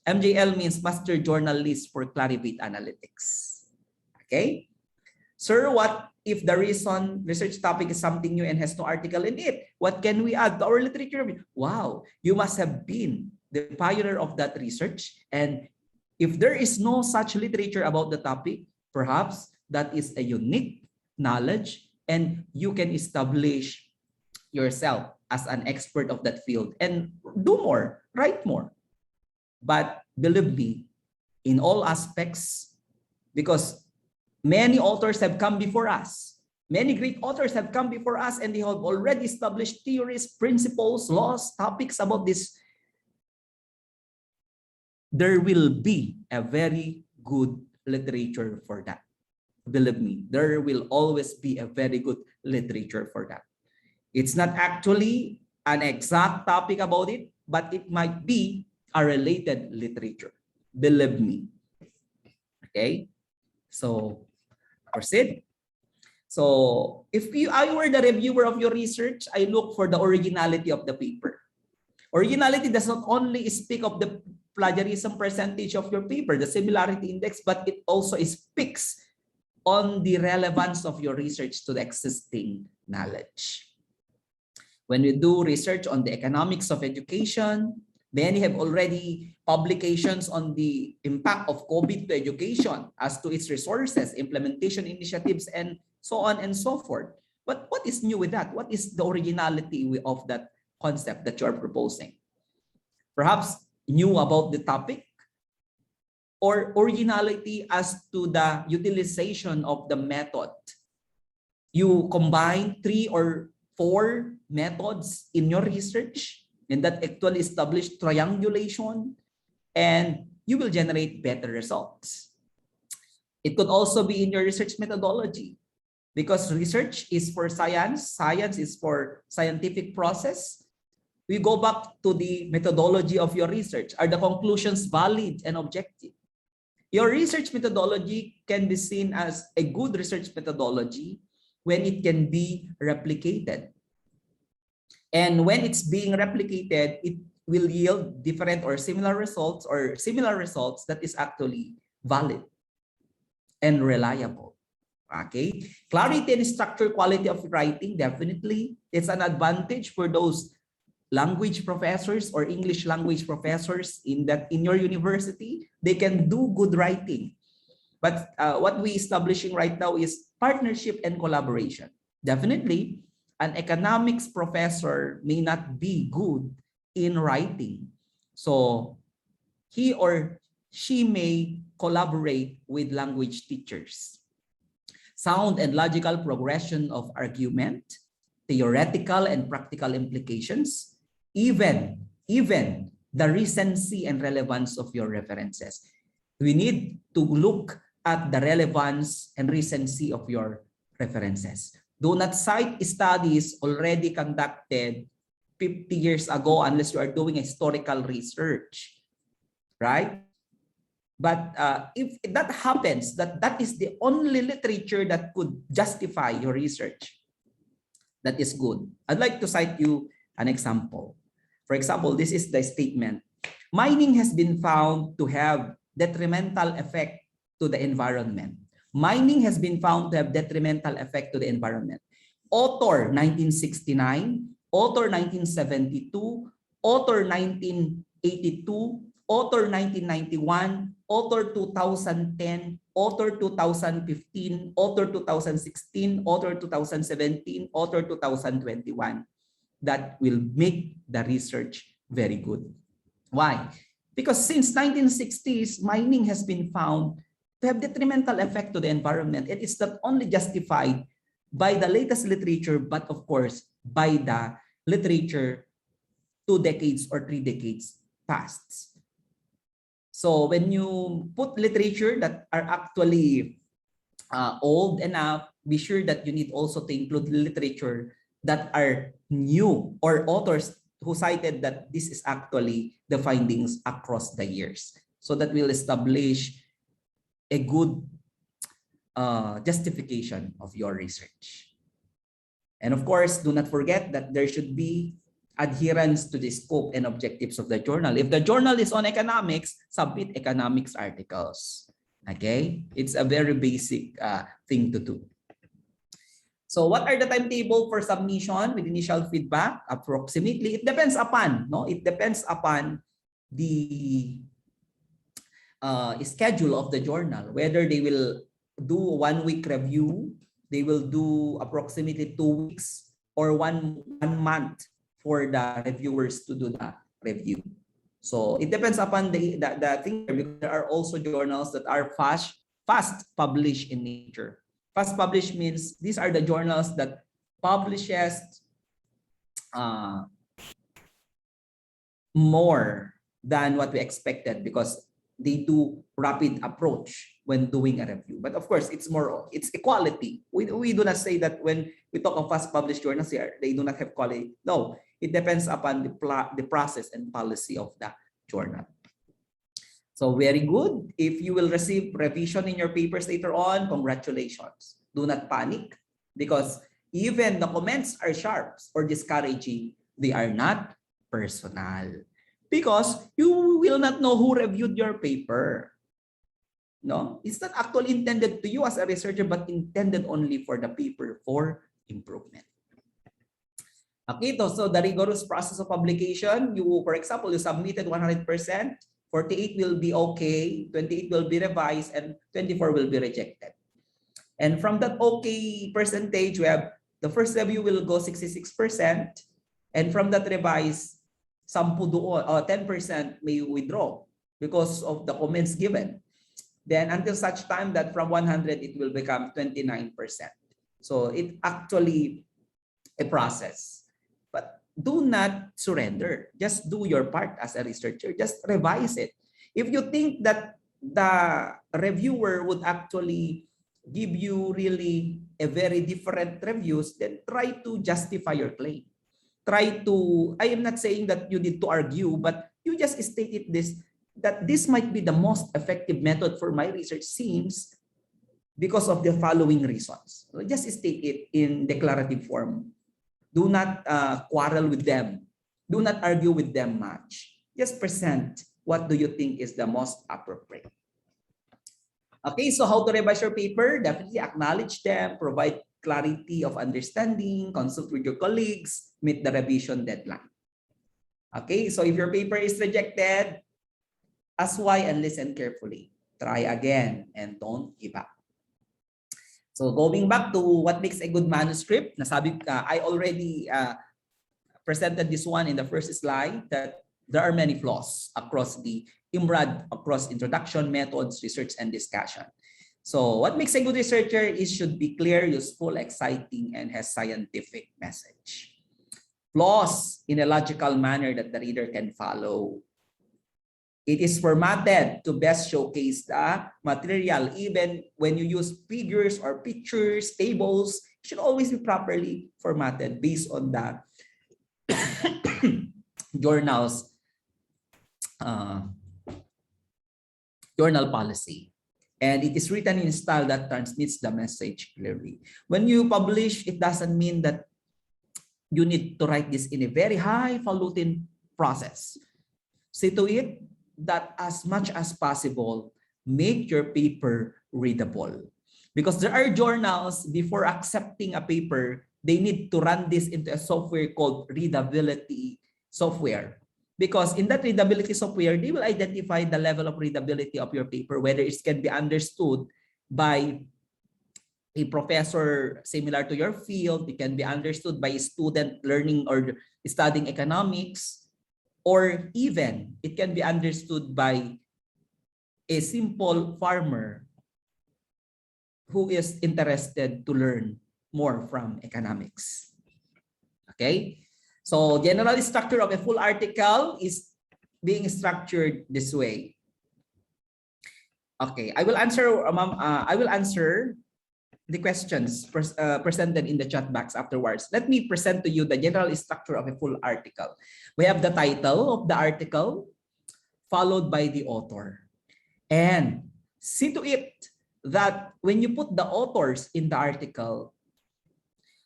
MJL means Master Journal List for Clarivate Analytics. Okay? Sir, what if the research topic is something new and has no article in it? What can we add to our literature review? Wow, you must have been the pioneer of that research. And if there is no such literature about the topic, perhaps that is a unique knowledge and you can establish yourself as an expert of that field and do more, write more. But believe me, in all aspects, because many authors have come before us, many great authors have come before us, and they have already established theories, principles, laws, topics about this. There will be a very good literature for that. Believe me, there will always be a very good literature for that. It's not actually an exact topic about it, but it might be a related literature. Believe me. Okay, so proceed. So if I were the reviewer of your research, I look for the originality of the paper. Originality does not only speak of the plagiarism percentage of your paper, the similarity index, but it also speaks on the relevance of your research to the existing knowledge. When we do research on the economics of education, many have already publications on the impact of COVID to education as to its resources, implementation initiatives, and so on and so forth. But what is new with that? What is the originality of that concept that you are proposing? Perhaps new about the topic, or originality as to the utilization of the method. You combine 3 or 4 methods in your research, and that actually established triangulation, and you will generate better results. It could also be in your research methodology, because research is for science, science is for scientific process. We go back to the methodology of your research. Are the conclusions valid and objective? Your research methodology can be seen as a good research methodology when it can be replicated. And when it's being replicated, it will yield different or similar results that is actually valid and reliable. Okay, clarity and structure, quality of writing, definitely it's an advantage for those language professors or English language professors in your university. They can do good writing. But what we establishing right now is partnership and collaboration. Definitely, an economics professor may not be good in writing. So he or she may collaborate with language teachers. Sound and logical progression of argument, theoretical and practical implications, even the recency and relevance of your references. We need to look at the relevance and recency of your references. Do not cite studies already conducted 50 years ago unless you are doing historical research, right? But if that happens, that is the only literature that could justify your research, that is good. I'd like to cite you an example. For example, this is the statement. Mining has been found to have detrimental effect to the environment. Mining has been found to have detrimental effect to the environment. Author 1969, author 1972, author 1982, author 1991, author 2010, author 2015, author 2016, author 2017, author 2021. That will make the research very good. Why? Because since 1960s, mining has been found to have detrimental effect to the environment. It is not only justified by the latest literature, but of course, by the literature 2 decades or 3 decades past. So when you put literature that are actually old enough, be sure that you need also to include literature that are new or authors who cited that this is actually the findings across the years. So that will establish a good justification of your research. And of course, do not forget that there should be adherence to the scope and objectives of the journal. If the journal is on economics, submit economics articles. Okay, it's a very basic thing to do. So what are the timetable for submission with initial feedback? Approximately, it depends upon, no? It depends upon the schedule of the journal, whether they will do 1 week review, they will do approximately 2 weeks, or one month for the reviewers to do the review. So it depends upon the thing, because there are also journals that are fast published in nature. Fast published means these are the journals that publishes more than what we expected, because they do rapid approach when doing a review. But of course, it's equality. We do not say that when we talk of fast published journals here, they do not have quality. No, it depends upon the process and policy of the journal. So very good. If you will receive revision in your papers later on, congratulations. Do not panic, because even the comments are sharp or discouraging, they are not personal, because you will not know who reviewed your paper. No, it's not actually intended to you as a researcher, but intended only for the paper for improvement. Okay, so the rigorous process of publication, for example, you submitted 100%, 48 will be okay, 28 will be revised, and 24 will be rejected. And from that okay percentage, we have the first review will go 66%, and from that revised, 10% may withdraw because of the comments given. Then until such time that from 100, it will become 29%. So it actually a process. But do not surrender. Just do your part as a researcher. Just revise it. If you think that the reviewer would actually give you really a very different reviews, then try to justify your claim. Try to, I am not saying that you need to argue, but you just stated that this might be the most effective method for my research seems because of the following reasons. So just state it in declarative form. Do not quarrel with them. Do not argue with them much. Just present what do you think is the most appropriate. Okay, so how to revise your paper? Definitely acknowledge them, provide clarity of understanding, consult with your colleagues, meet the revision deadline. Okay, so if your paper is rejected, ask why and listen carefully. Try again and don't give up. So going back to what makes a good manuscript, I already presented this one in the first slide, that there are many flaws across the IMRAD, across introduction, methods, research, and discussion. So what makes a good researcher is should be clear, useful, exciting, and has scientific message. Flaws in a logical manner that the reader can follow. It is formatted to best showcase the material. Even when you use figures or pictures, tables, it should always be properly formatted based on the journal's journal policy. And it is written in style that transmits the message clearly. When you publish, it doesn't mean that you need to write this in a very highfalutin process. See to it that as much as possible, make your paper readable. Because there are journals, before accepting a paper, they need to run this into a software called readability software. Because in that readability software, they will identify the level of readability of your paper, whether it can be understood by a professor similar to your field, it can be understood by a student learning or studying economics, or even it can be understood by a simple farmer who is interested to learn more from economics. Okay? So general structure of a full article is being structured this way. Okay, I will answer the questions presented in the chat box afterwards. Let me present to you the general structure of a full article. We have the title of the article, followed by the author. And see to it that when you put the authors in the article,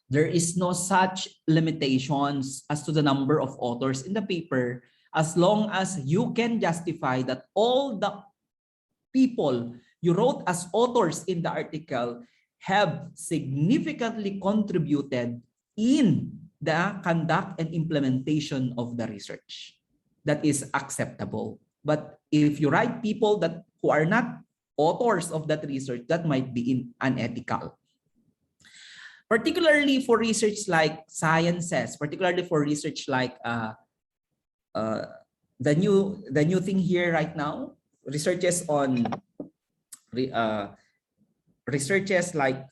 There is no such limitations as to the number of authors in the paper, as long as you can justify that all the people you wrote as authors in the article have significantly contributed in the conduct and implementation of the research. That is acceptable. But if you write people who are not authors of that research, that might be unethical. Particularly for research like sciences, particularly for research like the new thing here right now, researches on researches like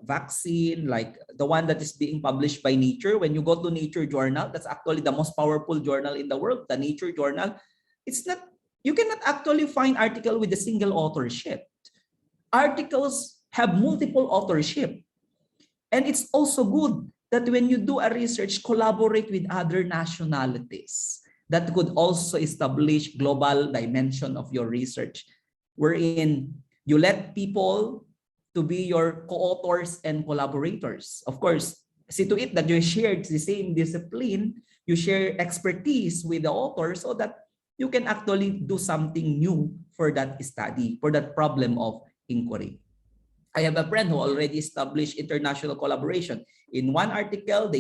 vaccine, like the one that is being published by Nature. When you go to Nature journal, that's actually the most powerful journal in the world, the Nature journal. It's not, you cannot actually find article with a single authorship. Articles have multiple authorship. And it's also good that when you do a research, collaborate with other nationalities. That could also establish global dimension of your research, wherein you let people to be your co-authors and collaborators. Of course, see to it that you shared the same discipline, you share expertise with the author so that you can actually do something new for that study, for that problem of inquiry. I have a friend who already established international collaboration. In one article,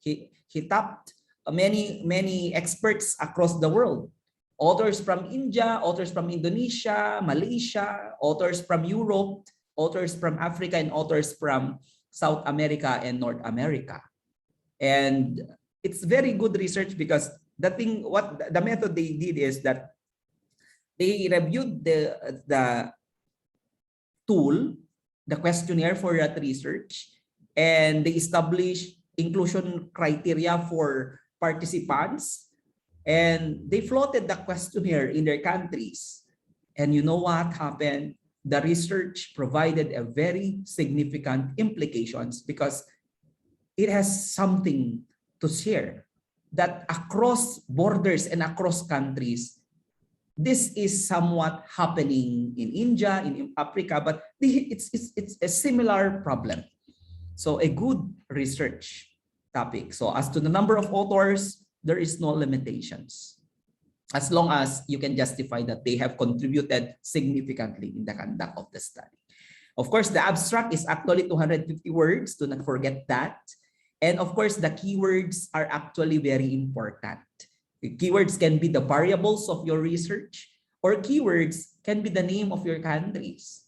he tapped many experts across the world. Authors from India, authors from Indonesia, Malaysia, authors from Europe, authors from Africa, and authors from South America and North America. And it's very good research because the method they did is that they reviewed the tool, the questionnaire for that research, and they established inclusion criteria for participants, and they floated the questionnaire in their countries. And you know what happened? The research provided a very significant implications because it has something to share that across borders and across countries, this is somewhat happening in India, in Africa, but it's a similar problem. So a good research topic. So as to the number of authors, there is no limitations, as long as you can justify that they have contributed significantly in the conduct of the study. Of course, the abstract is actually 250 words. Do not forget that. And of course, the keywords are actually very important. The keywords can be the variables of your research, or keywords can be the name of your countries.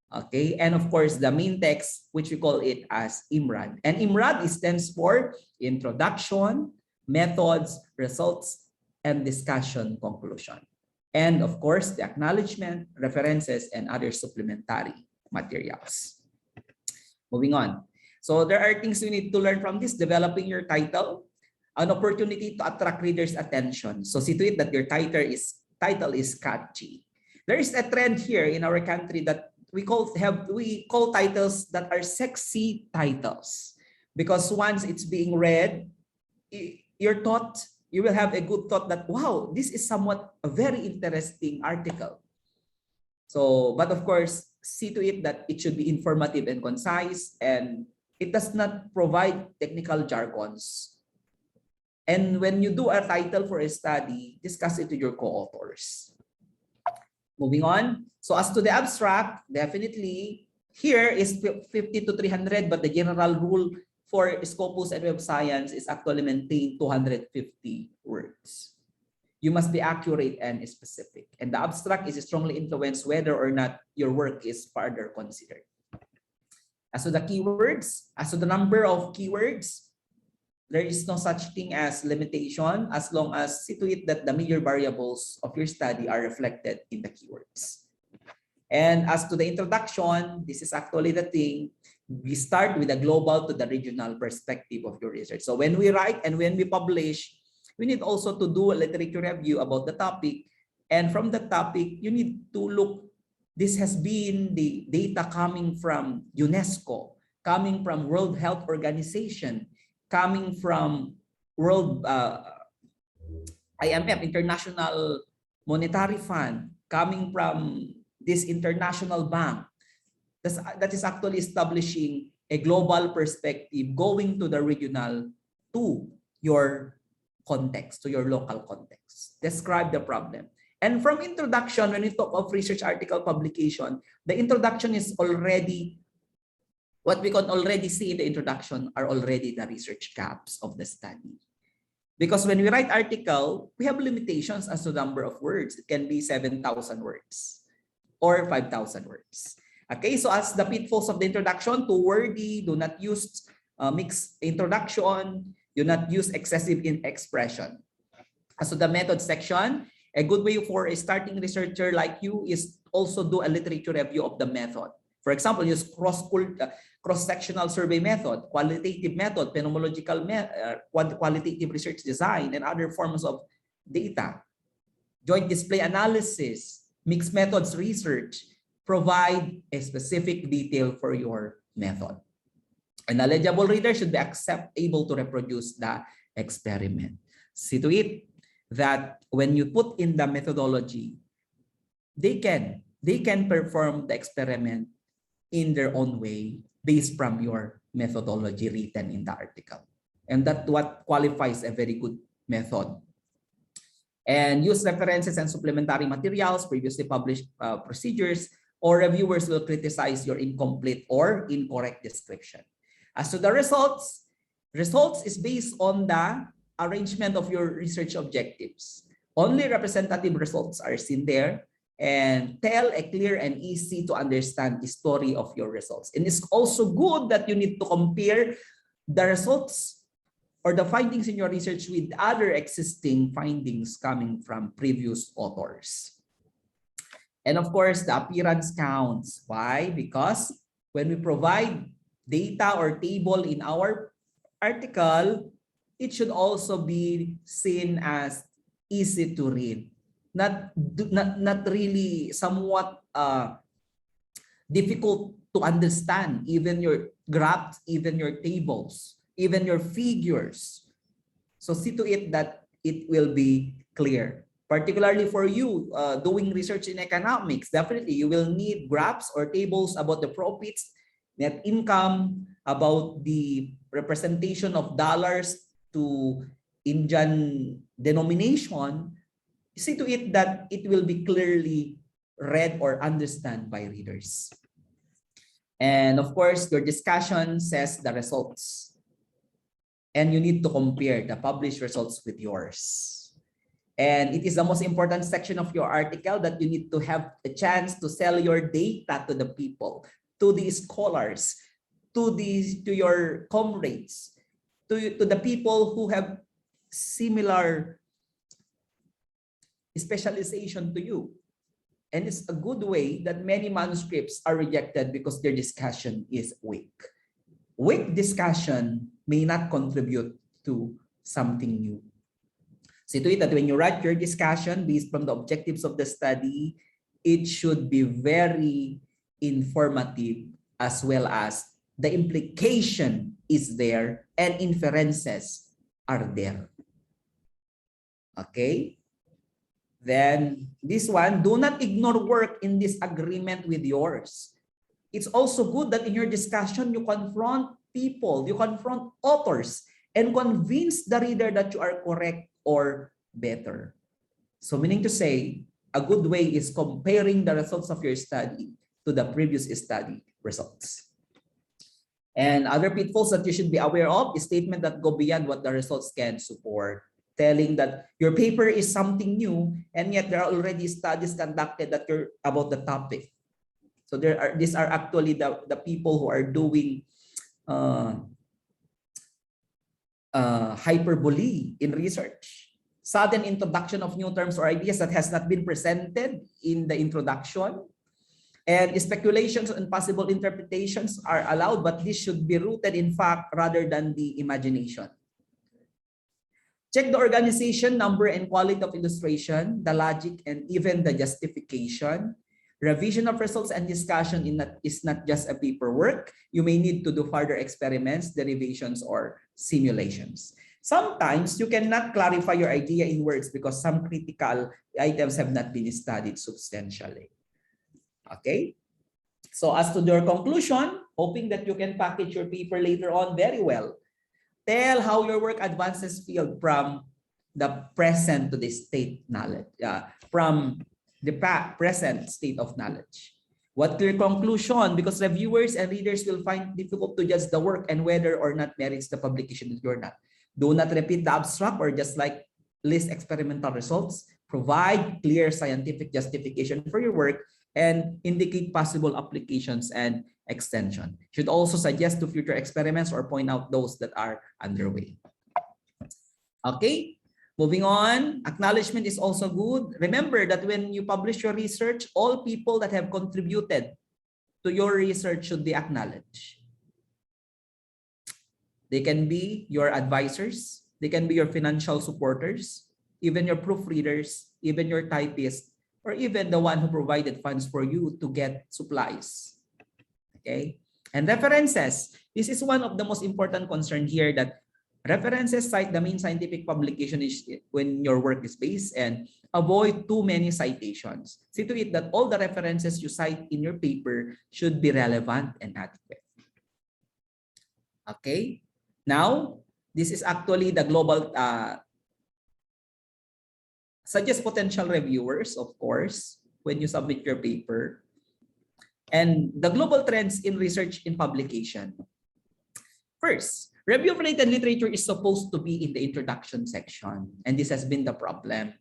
Okay, and of course, the main text, which we call it as IMRAD. And IMRAD stands for Introduction, Methods, Results, and Discussion Conclusion. And of course, the acknowledgement, references, and other supplementary materials. Moving on. So there are things you need to learn from this: developing your title, an opportunity to attract readers' attention. So see to it that your title is catchy. There is a trend here in our country that we call titles that are sexy titles, because once it's being read, you will have a good thought that, wow, this is somewhat a very interesting article. So, but of course, see to it that it should be informative and concise, and it does not provide technical jargons. And when you do a title for a study, discuss it with your co-authors. Moving on. So as to the abstract, definitely here is 50 to 300, but the general rule for Scopus and Web Science is actually maintain 250 words. You must be accurate and specific. And the abstract is strongly influenced whether or not your work is further considered. As to the keywords, as to the number of keywords, there is no such thing as limitation, as long as see to it that the major variables of your study are reflected in the keywords. And as to the introduction, this is actually the thing. We start with the global to the regional perspective of your research. So when we write and when we publish, we need also to do a literature review about the topic. And from the topic, you need to look, this has been the data coming from UNESCO, coming from World Health Organization, coming from World IMF, International Monetary Fund, coming from this international bank. That is actually establishing a global perspective going to the regional, to your context, to your local context. Describe the problem. And from introduction, when we talk of research article publication, the introduction is already, what we can already see in the introduction are already the research gaps of the study. Because when we write article, we have limitations as to number of words. It can be 7,000 words or 5,000 words. Okay, so as the pitfalls of the introduction, too wordy, do not use mixed introduction, do not use excessive in expression. As to the method section, a good way for a starting researcher like you is also do a literature review of the method. For example, use cross-sectional survey method, qualitative method, phenomenological qualitative research design, and other forms of data. Joint display analysis, mixed methods research, provide a specific detail for your method. A knowledgeable reader should be able to reproduce the experiment. See to it that when you put in the methodology, they can perform the experiment in their own way based from your methodology written in the article. And that's what qualifies a very good method. And use references and supplementary materials, previously published procedures, or reviewers will criticize your incomplete or incorrect description. As to the results is based on the arrangement of your research objectives. Only representative results are seen there, and tell a clear and easy to understand story of your results. And it's also good that you need to compare the results or the findings in your research with other existing findings coming from previous authors. And of course, the appearance counts. Why? Because when we provide data or table in our article, it should also be seen as easy to read. Not really somewhat difficult to understand, even your graphs, even your tables, even your figures. So see to it that it will be clear. Particularly for you doing research in economics, definitely you will need graphs or tables about the profits, net income, about the representation of dollars to Indian denomination. See to it that it will be clearly read or understood by readers. And of course, your discussion says the results. And you need to compare the published results with yours. And it is the most important section of your article that you need to have a chance to sell your data to the people, to the scholars, to your comrades, to the people who have similar specialization to you. And it's a good way that many manuscripts are rejected because their discussion is weak. Weak discussion may not contribute to something new. See to it that when you write your discussion based from the objectives of the study, it should be very informative, as well as the implication is there and inferences are there. Okay? Then this one, do not ignore work in disagreement with yours. It's also good that in your discussion, you confront people, you confront authors, and convince the reader that you are correct or better. So meaning to say, a good way is comparing the results of your study to the previous study results. And other pitfalls that you should be aware of is statements that go beyond what the results can support. Telling that your paper is something new, and yet there are already studies conducted that are about the topic. So these are actually the people who are doing hyperbole in research. Sudden introduction of new terms or ideas that has not been presented in the introduction. And speculations and possible interpretations are allowed, but this should be rooted in fact rather than the imagination. Check the organization, number, and quality of illustration, the logic, and even the justification. Revision of results and discussion is not just a paperwork. You may need to do further experiments, derivations, or simulations. Sometimes you cannot clarify your idea in words because some critical items have not been studied substantially. Okay? So as to your conclusion, hoping that you can package your paper later on very well. Tell how your work advances field from the present to the state knowledge, from the present state of knowledge. What clear conclusion? Because reviewers and readers will find difficult to judge the work and whether or not merits the publication in the journal. Do not repeat the abstract or just like list experimental results. Provide clear scientific justification for your work and indicate possible applications and extension. Should also suggest to future experiments or point out those that are underway. Okay, moving on. Acknowledgement is also good. Remember that when you publish your research, all people that have contributed to your research should be acknowledged. They can be your advisors, they can be your financial supporters, even your proofreaders, even your typists, or even the one who provided funds for you to get supplies. Okay, and references. This is one of the most important concern here, that references cite the main scientific publication is when your work is based, and avoid too many citations. See to it that all the references you cite in your paper should be relevant and adequate. Okay, now this is actually the global suggest potential reviewers, of course, when you submit your paper. And the global trends in research in publication. First, review of related literature is supposed to be in the introduction section. And this has been the problem.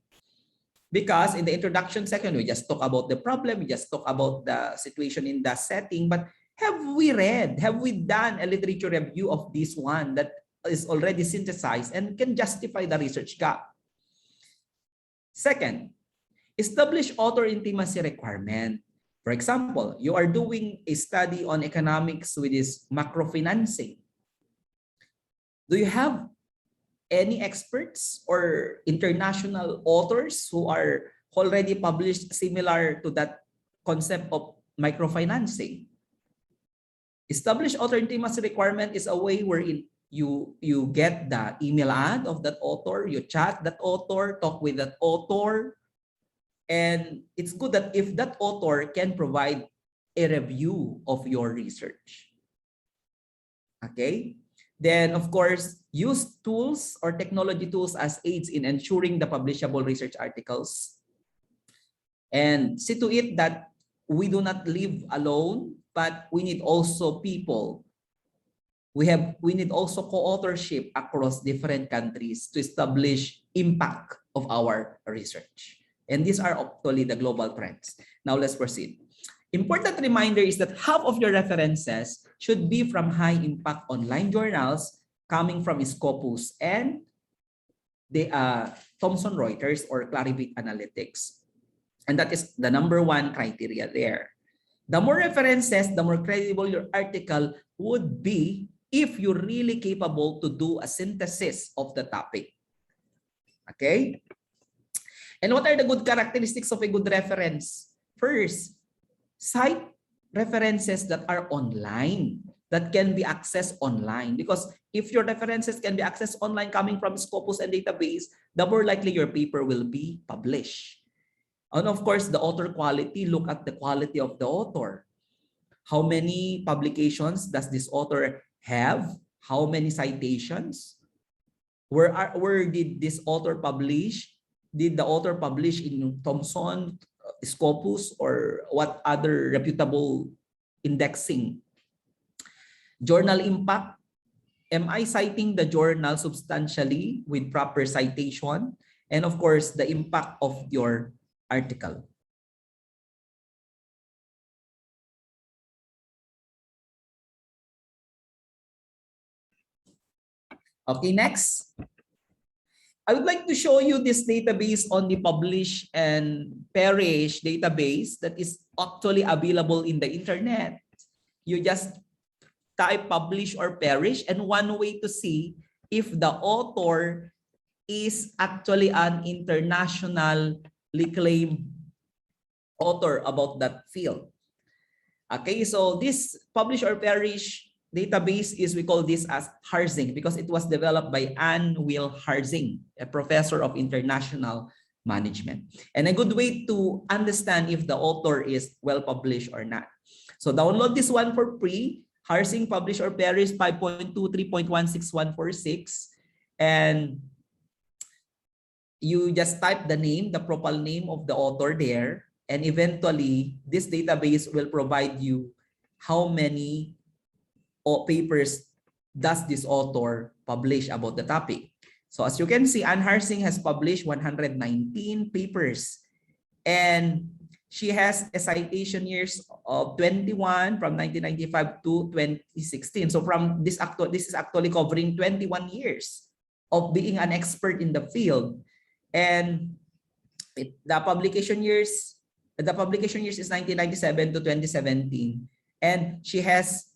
Because in the introduction section, we just talk about the problem, we just talk about the situation in the setting. But have we read, have we done a literature review of this one that is already synthesized and can justify the research gap? Second, establish author intimacy requirement. For example, you are doing a study on economics with this macrofinancing. Do you have any experts or international authors who are already published similar to that concept of microfinancing? Establish author intimacy requirement is a way wherein you get the email ad of that author, you chat that author, talk with that author. And it's good that if that author can provide a review of your research. Okay? Then, of course, use tools or technology tools as aids in ensuring the publishable research articles. And see to it that we do not live alone, but we need also people. We need also co-authorship across different countries to establish impact of our research. And these are actually the global trends. Now let's proceed. Important reminder is that half of your references should be from high impact online journals coming from Scopus and the Thomson Reuters or Clarivate Analytics. And that is the #1 criteria there. The more references, the more credible your article would be if you're really capable to do a synthesis of the topic. Okay? And what are the good characteristics of a good reference? First, cite references that are online, that can be accessed online. Because if your references can be accessed online coming from Scopus and database, the more likely your paper will be published. And of course, the author quality, look at the quality of the author. How many publications does this author have? How many citations? Where did this author publish? Did the author publish in Thompson, Scopus, or what other reputable indexing? Journal impact. Am I citing the journal substantially with proper citation? And of course, the impact of your article. Okay, next. I would like to show you this database on the publish and perish database that is actually available in the internet. You just type publish or perish, and one way to see if the author is actually an internationally claimed author about that field. Okay, so this publish or perish database we call this as Harzing because it was developed by Anne Will Harzing, a professor of international management. And a good way to understand if the author is well published or not. So download this one for free. Harsing published or perished 5.23.16146. And you just type the name, the propal name of the author there, and eventually this database will provide you how many papers does this author publish about the topic. So as you can see, Anne Harsing has published 119 papers, and she has a citation years of 21 from 1995 to 2016. So from this is actually covering 21 years of being an expert in the field. And the publication years is 1997 to 2017. And she has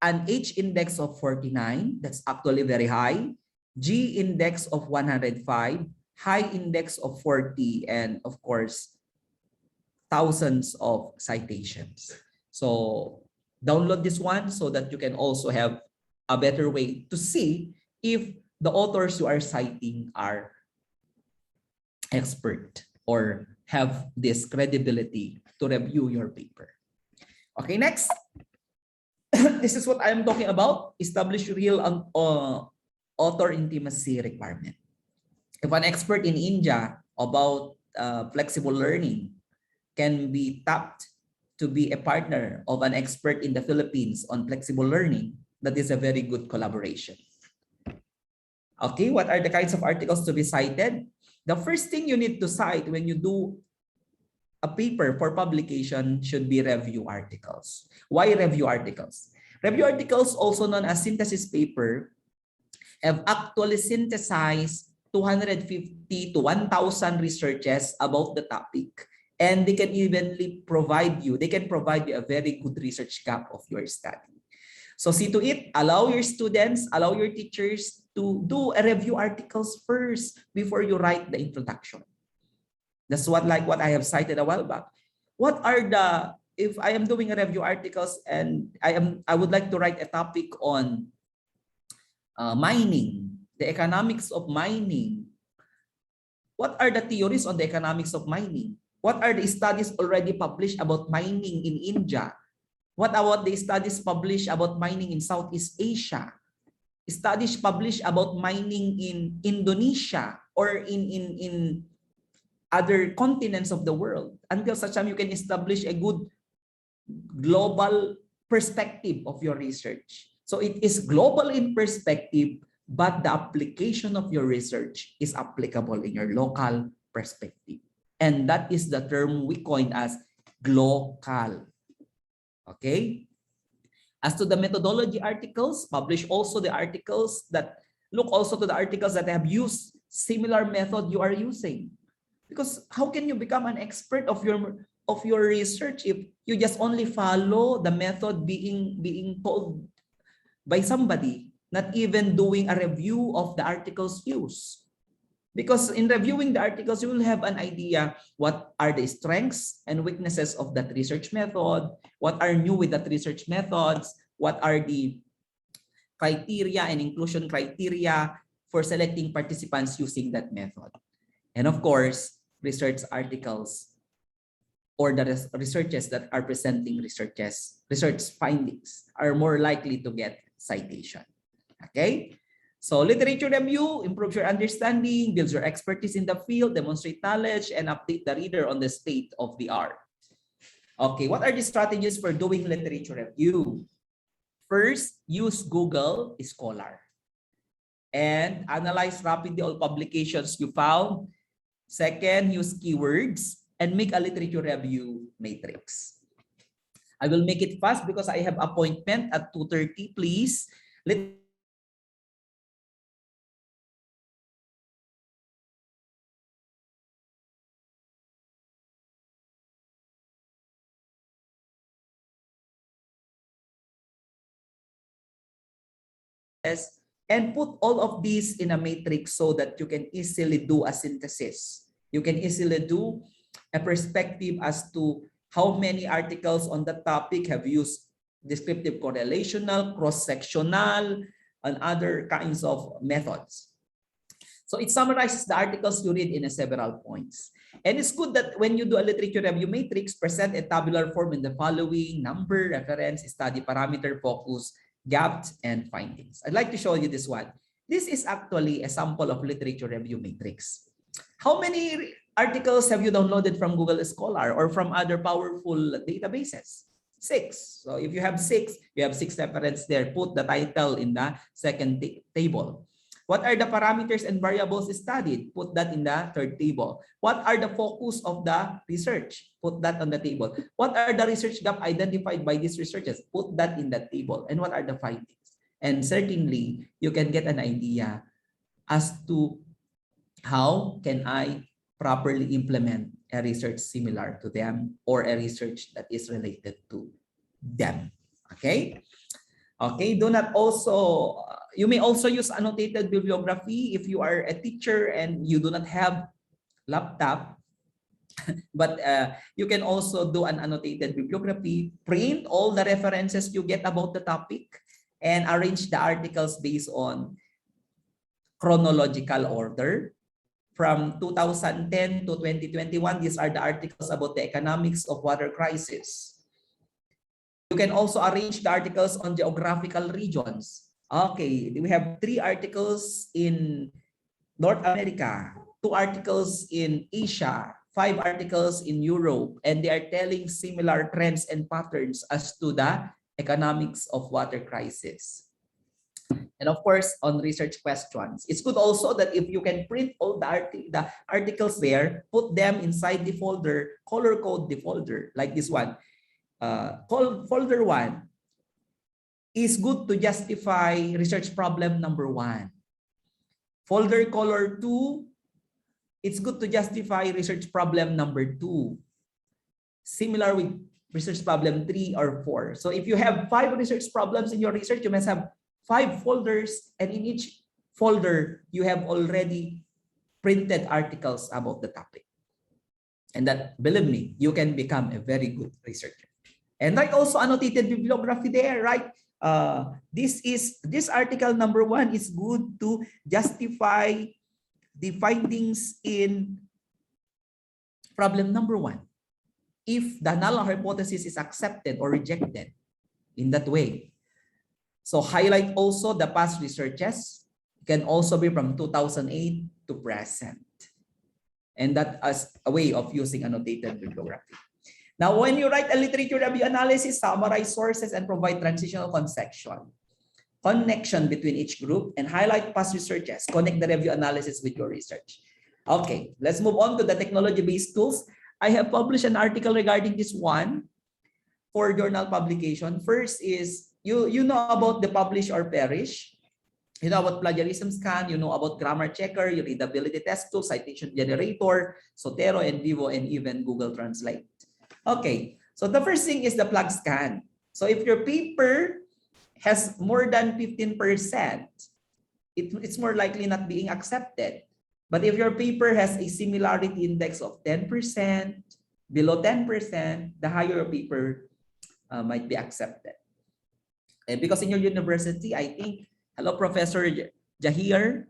an H index of 49. That's actually very high. G index of 105, high index of 40, and of course, thousands of citations. So download this one so that you can also have a better way to see if the authors you are citing are expert or have this credibility to review your paper. Okay, next. This is what I am talking about. Establish real author intimacy requirement. If an expert in India about flexible learning can be tapped to be a partner of an expert in the Philippines on flexible learning, that is a very good collaboration. Okay, what are the kinds of articles to be cited? The first thing you need to cite when you do a paper for publication should be review articles. Why review articles? Review articles, also known as synthesis paper, have actually synthesized 250 to 1,000 researches about the topic. And they can evenly provide you a very good research gap of your study. So see to it, allow your students, allow your teachers to do a review articles first before you write the introduction. That's what I have cited a while back. What are the, if I am doing a review articles and I would like to write a topic on mining, the economics of mining. What are the theories on the economics of mining? What are the studies already published about mining in India? What about the studies published about mining in Southeast Asia? Studies published about mining in Indonesia or in other continents of the world, until such time you can establish a good global perspective of your research. So it is global in perspective, but the application of your research is applicable in your local perspective. And that is the term we coined as glocal. Okay? As to the methodology articles, publish also the articles that look also to the articles that have used similar method you are using. Because how can you become an expert of your research if you just only follow the method being told by somebody, not even doing a review of the articles used? Because in reviewing the articles, you will have an idea what are the strengths and weaknesses of that research method, what are new with that research methods, what are the criteria and inclusion criteria for selecting participants using that method. And of course, research articles or the researchers that are presenting research findings are more likely to get citation. Okay? So literature review improves your understanding, builds your expertise in the field, demonstrate knowledge, and update the reader on the state of the art. Okay, what are the strategies for doing literature review? First, use Google Scholar and analyze rapidly all publications you found. Second, use keywords and make a literature review matrix. I will make it fast because I have appointment at 2:30. Please. And put all of these in a matrix so that you can easily do a synthesis. You can easily do a perspective as to how many articles on the topic have used descriptive correlational, cross-sectional, and other kinds of methods. So it summarizes the articles you read in several points. And it's good that when you do a literature review matrix, present a tabular form in the following: number, reference, study parameter, focus, gaps, and findings. I'd like to show you this one. This is actually a sample of literature review matrix. How many articles have you downloaded from Google Scholar or from other powerful databases? 6. So if you have 6, you have 6 references there. Put the title in the second table. What are the parameters and variables studied? Put that in the third table. What are the focus of the research? Put that on the table. What are the research gaps identified by these researchers? Put that in that table. And what are the findings? And certainly, you can get an idea as to how can I properly implement a research similar to them or a research that is related to them. Okay? Okay, do not also, you may also use annotated bibliography if you are a teacher and you do not have laptop. But you can also do an annotated bibliography, print all the references you get about the topic, and arrange the articles based on chronological order. From 2010 to 2021, these are the articles about the economics of water crisis. You can also arrange the articles on geographical regions. Okay, we have 3 articles in North America, 2 articles in Asia, 5 articles in Europe, and they are telling similar trends and patterns as to the economics of water crisis. And of course, on research questions. It's good also that if you can print all the articles there, put them inside the folder, color code the folder, like this one. Folder 1 is good to justify research problem number 1. Folder color 2, it's good to justify research problem number 2. Similar with research problem 3 or 4. So if you have 5 research problems in your research, you must have 5 folders, and in each folder, you have already printed articles about the topic. And that, believe me, you can become a very good researcher. And write also annotated bibliography there, right? This article number 1 is good to justify the findings in problem number 1. If the null hypothesis is accepted or rejected in that way. So highlight also the past researches. It can also be from 2008 to present. And that as a way of using annotated bibliography. Now, when you write a literature review analysis, summarize sources and provide transitional connection between each group, and highlight past researches. Connect the review analysis with your research. Okay, let's move on to the technology-based tools. I have published an article regarding this one for journal publication. First is, you know about the publish or perish. You know about Plagiarism Scan, you know about grammar checker, your readability test tool, Citation Generator, Zotero and Vivo, and even Google Translate. Okay, so the first thing is the plug scan. So if your paper has more than 15%, it's more likely not being accepted. But if your paper has a similarity index of 10%, below 10%, the higher your paper might be accepted. And because in your university, I think, hello, Professor Jahir.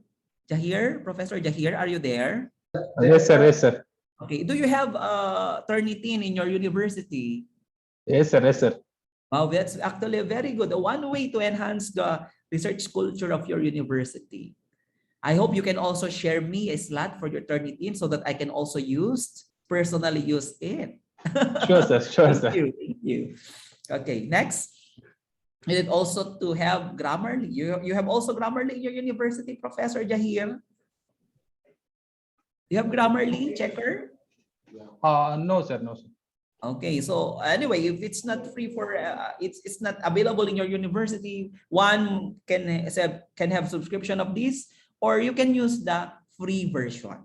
Professor Jahir, are you there? Yes, sir. Yes, sir. Okay. Do you have Turnitin in your university? Yes, sir. Yes, sir. Wow, that's actually very good. One way to enhance the research culture of your university. I hope you can also share me a slot for your Turnitin so that I can also personally use it. Sure, sir. Sure, sir. Thank you. Okay, next. You need also to have Grammarly. You have also Grammarly in your university, Professor Jahir? You have Grammarly checker? No, sir. No, sir. Okay, so anyway, if it's not free for, it's not available in your university, one can have subscription of this, or you can use the free version.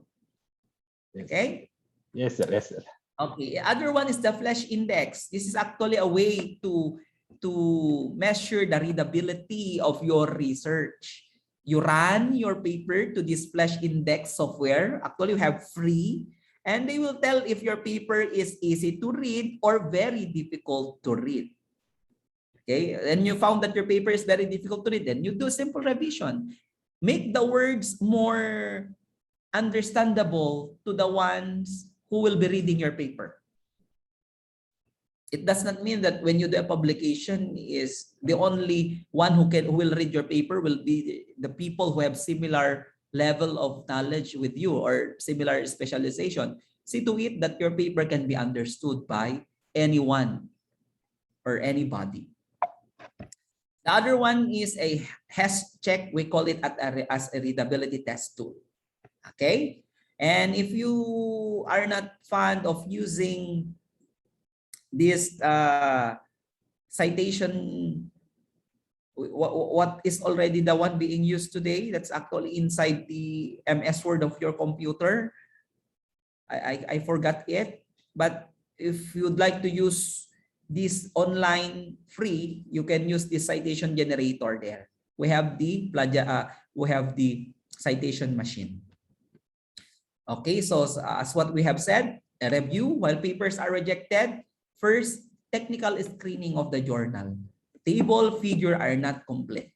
Okay? Yes, sir. Yes, sir. Okay, other one is the Flash Index. This is actually a way to measure the readability of your research. You run your paper to this Flash Index software. Actually, you have free. And they will tell if your paper is easy to read or very difficult to read. Okay, and you found that your paper is very difficult to read, then you do simple revision. Make the words more understandable to the ones who will be reading your paper. It does not mean that when you do a publication is the only one who will read your paper will be the people who have similar level of knowledge with you or similar specialization. See to it that your paper can be understood by anyone or anybody. The other one is a HES check. We call it as a readability test tool. Okay? And if you are not fond of using this citation, what is already the one being used today, that's actually inside the MS Word of your computer. I forgot it, but if you'd like to use this online free, you can use the citation generator there. We have the citation machine. Okay, so as what we have said, a review while papers are rejected. First, technical screening of the journal. Table, figure are not complete,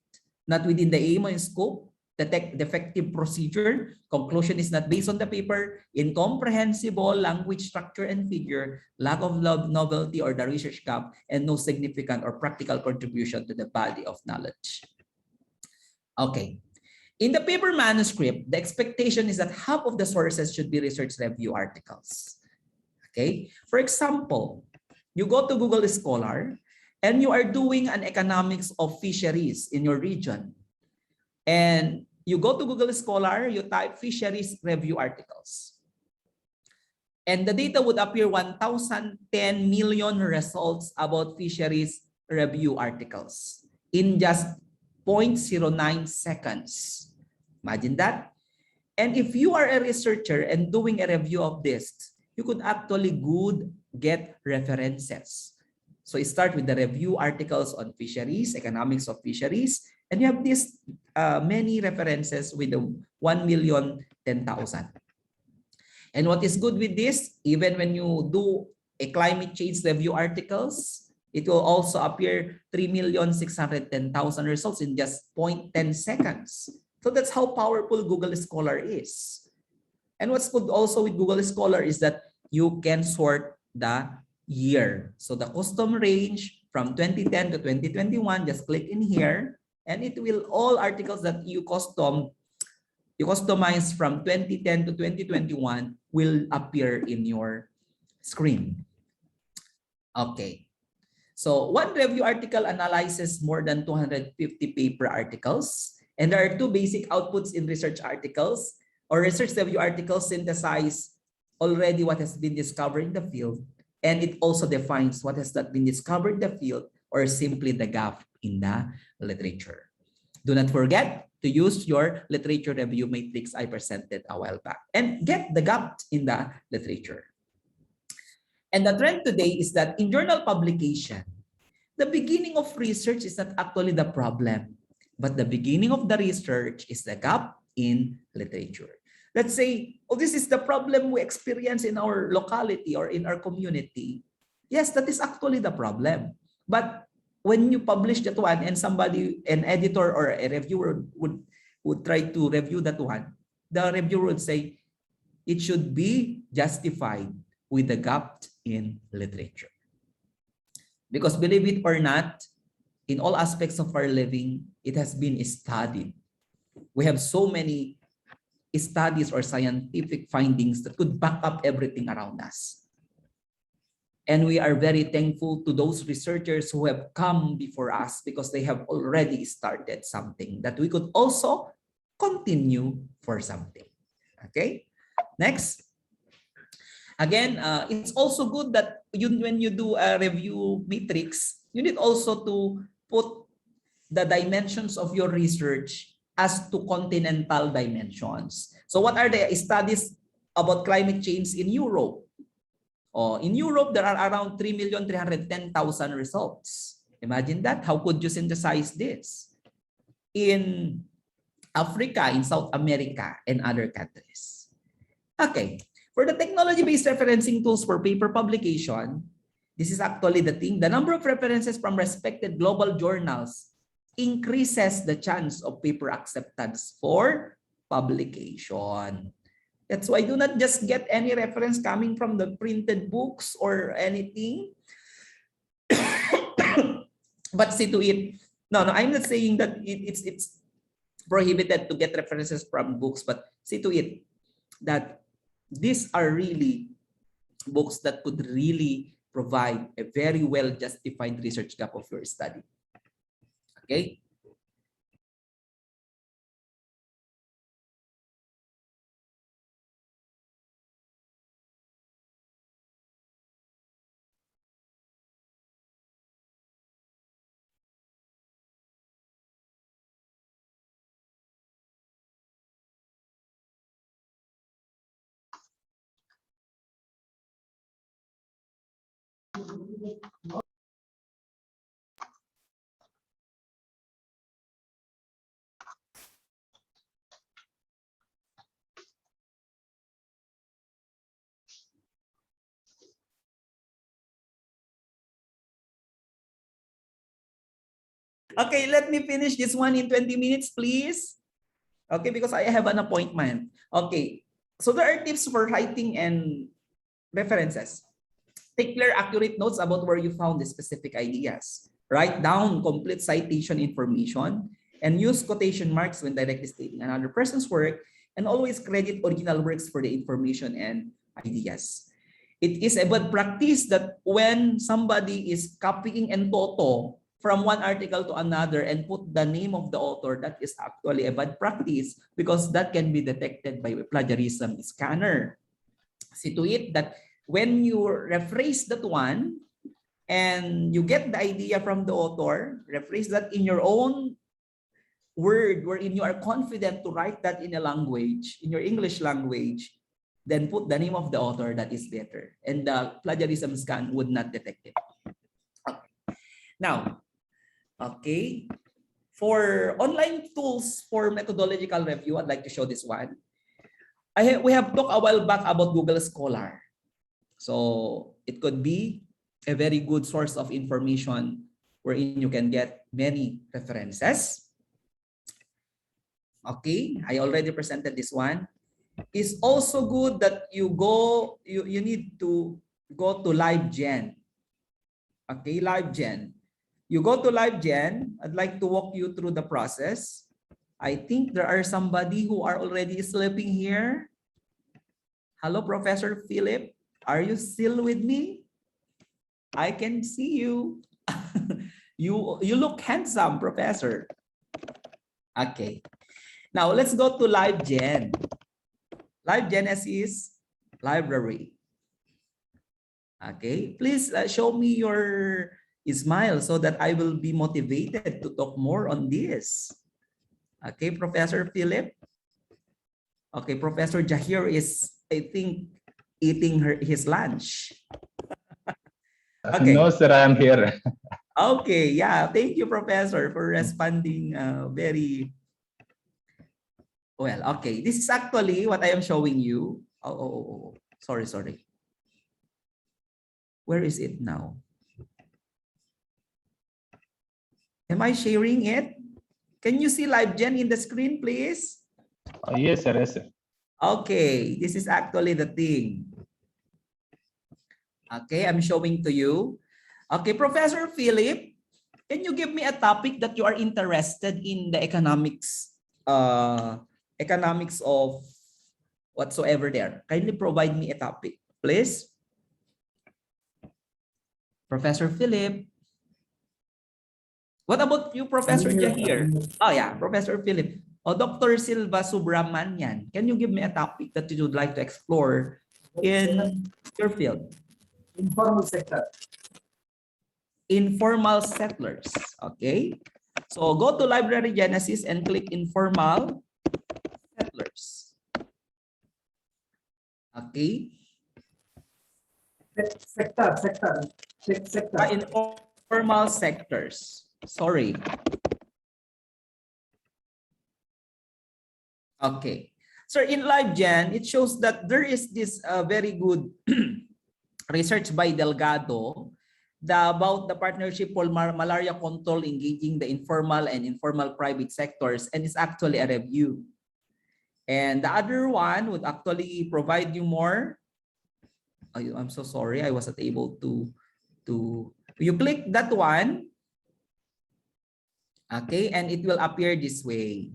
not within the aim and scope. The defective procedure, conclusion is not based on the paper, incomprehensible language structure and figure, lack of novelty or the research gap, and no significant or practical contribution to the body of knowledge. Okay. In the paper manuscript, the expectation is that half of the sources should be research review articles. Okay. For example, you go to Google Scholar and you are doing an economics of fisheries in your region. And you go to Google Scholar, you type fisheries review articles. And the data would appear 1,010 million results about fisheries review articles in just 0.09 seconds. Imagine that. And if you are a researcher and doing a review of this, you could actually get references. So you start with the review articles on fisheries, economics of fisheries, and you have this many references with the 1,010,000. And what is good with this, even when you do a climate change review articles, it will also appear 3,610,000 results in just 0.10 seconds. So that's how powerful Google Scholar is. And what's good also with Google Scholar is that you can sort the year. So the custom range from 2010 to 2021, just click in here, and it will all articles that you customize from 2010 to 2021 will appear in your screen. Okay. So one review article analyzes more than 250 paper articles. And there are two basic outputs in research articles, or research review articles synthesize already what has been discovered in the field. And it also defines what has not been discovered in the field or simply the gap in the literature. Do not forget to use your literature review matrix I presented a while back and get the gap in the literature. And the trend today is that in journal publication, the beginning of research is not actually the problem, but the beginning of the research is the gap in literature. Let's say, oh, this is the problem we experience in our locality or in our community. Yes, that is actually the problem. But when you publish that one and somebody, an editor or a reviewer would try to review that one, the reviewer would say, it should be justified with the gap in literature. Because believe it or not, in all aspects of our living, it has been studied. We have so many studies or scientific findings that could back up everything around us. And we are very thankful to those researchers who have come before us because they have already started something that we could also continue for something. Okay, next. Again, it's also good that when you do a review matrix, you need also to put the dimensions of your research as to continental dimensions. So what are the studies about climate change in Europe? In Europe, there are around 3,310,000 results. Imagine that. How could you synthesize this? In Africa, in South America, and other countries. Okay. For the technology-based referencing tools for paper publication, this is actually the thing. The number of references from respected global journals increases the chance of paper acceptance for publication. That's why do not just get any reference coming from the printed books or anything. But see to it. No, I'm not saying that it's prohibited to get references from books, but see to it that these are really books that could really provide a very well justified research gap of your study. Okay. Okay, let me finish this one in 20 minutes, please. Okay, because I have an appointment. Okay, so there are tips for writing and references. Take clear, accurate notes about where you found the specific ideas. Write down complete citation information and use quotation marks when directly stating another person's work, and always credit original works for the information and ideas. It is a bad practice that when somebody is copying and toto from one article to another and put the name of the author, that is actually a bad practice because that can be detected by a plagiarism scanner. See to it that when you rephrase that one and you get the idea from the author, rephrase that in your own word wherein you are confident to write that in a language, in your English language, then put the name of the author, that is better. And the plagiarism scan would not detect it. Okay. Now, okay, for online tools for methodological review, I'd like to show this one. We have talked a while back about Google Scholar. So it could be a very good source of information wherein you can get many references. Okay, I already presented this one. It's also good that you need to go to LiveGen. Okay, LiveGen. You go to LiveGen. I'd like to walk you through the process. I think there are somebody who are already sleeping here. Hello, Professor Philip. Are you still with me? I can see you. You look handsome, Professor. Okay. Now let's go to LiveGen. LiveGen is library. Okay. Please show me your smile so that I will be motivated to talk more on this. Okay, Professor Philip. Okay, Professor Jahir is, I think, eating his lunch. Okay. No, sir, I am here. Okay, yeah. Thank you, Professor, for responding very well. Okay, this is actually what I am showing you. Oh. Sorry. Where is it now? Am I sharing it? Can you see LiveGen in the screen, please? Yes, sir. Yes, sir. Okay, this is actually the thing. Okay, I'm showing to you. Okay, Professor Philip, can you give me a topic that you are interested in the economics of whatsoever there? Kindly provide me a topic, please. Professor Philip. What about you, Professor Jahir? Oh yeah, Professor Philip. Oh, Dr. Silva Subramanian, can you give me a topic that you would like to explore in your field? Informal sector. Informal settlers. Okay. So go to Library Genesis and click informal settlers. Okay. Sector. Informal sectors. Sorry. Okay. So in LiveGen, it shows that there is this very good research by Delgado about the partnership for malaria control engaging the informal and informal private sectors, and it's actually a review. And the other one would actually provide you more. I'm so sorry, I wasn't able to you click that one, okay, and it will appear this way.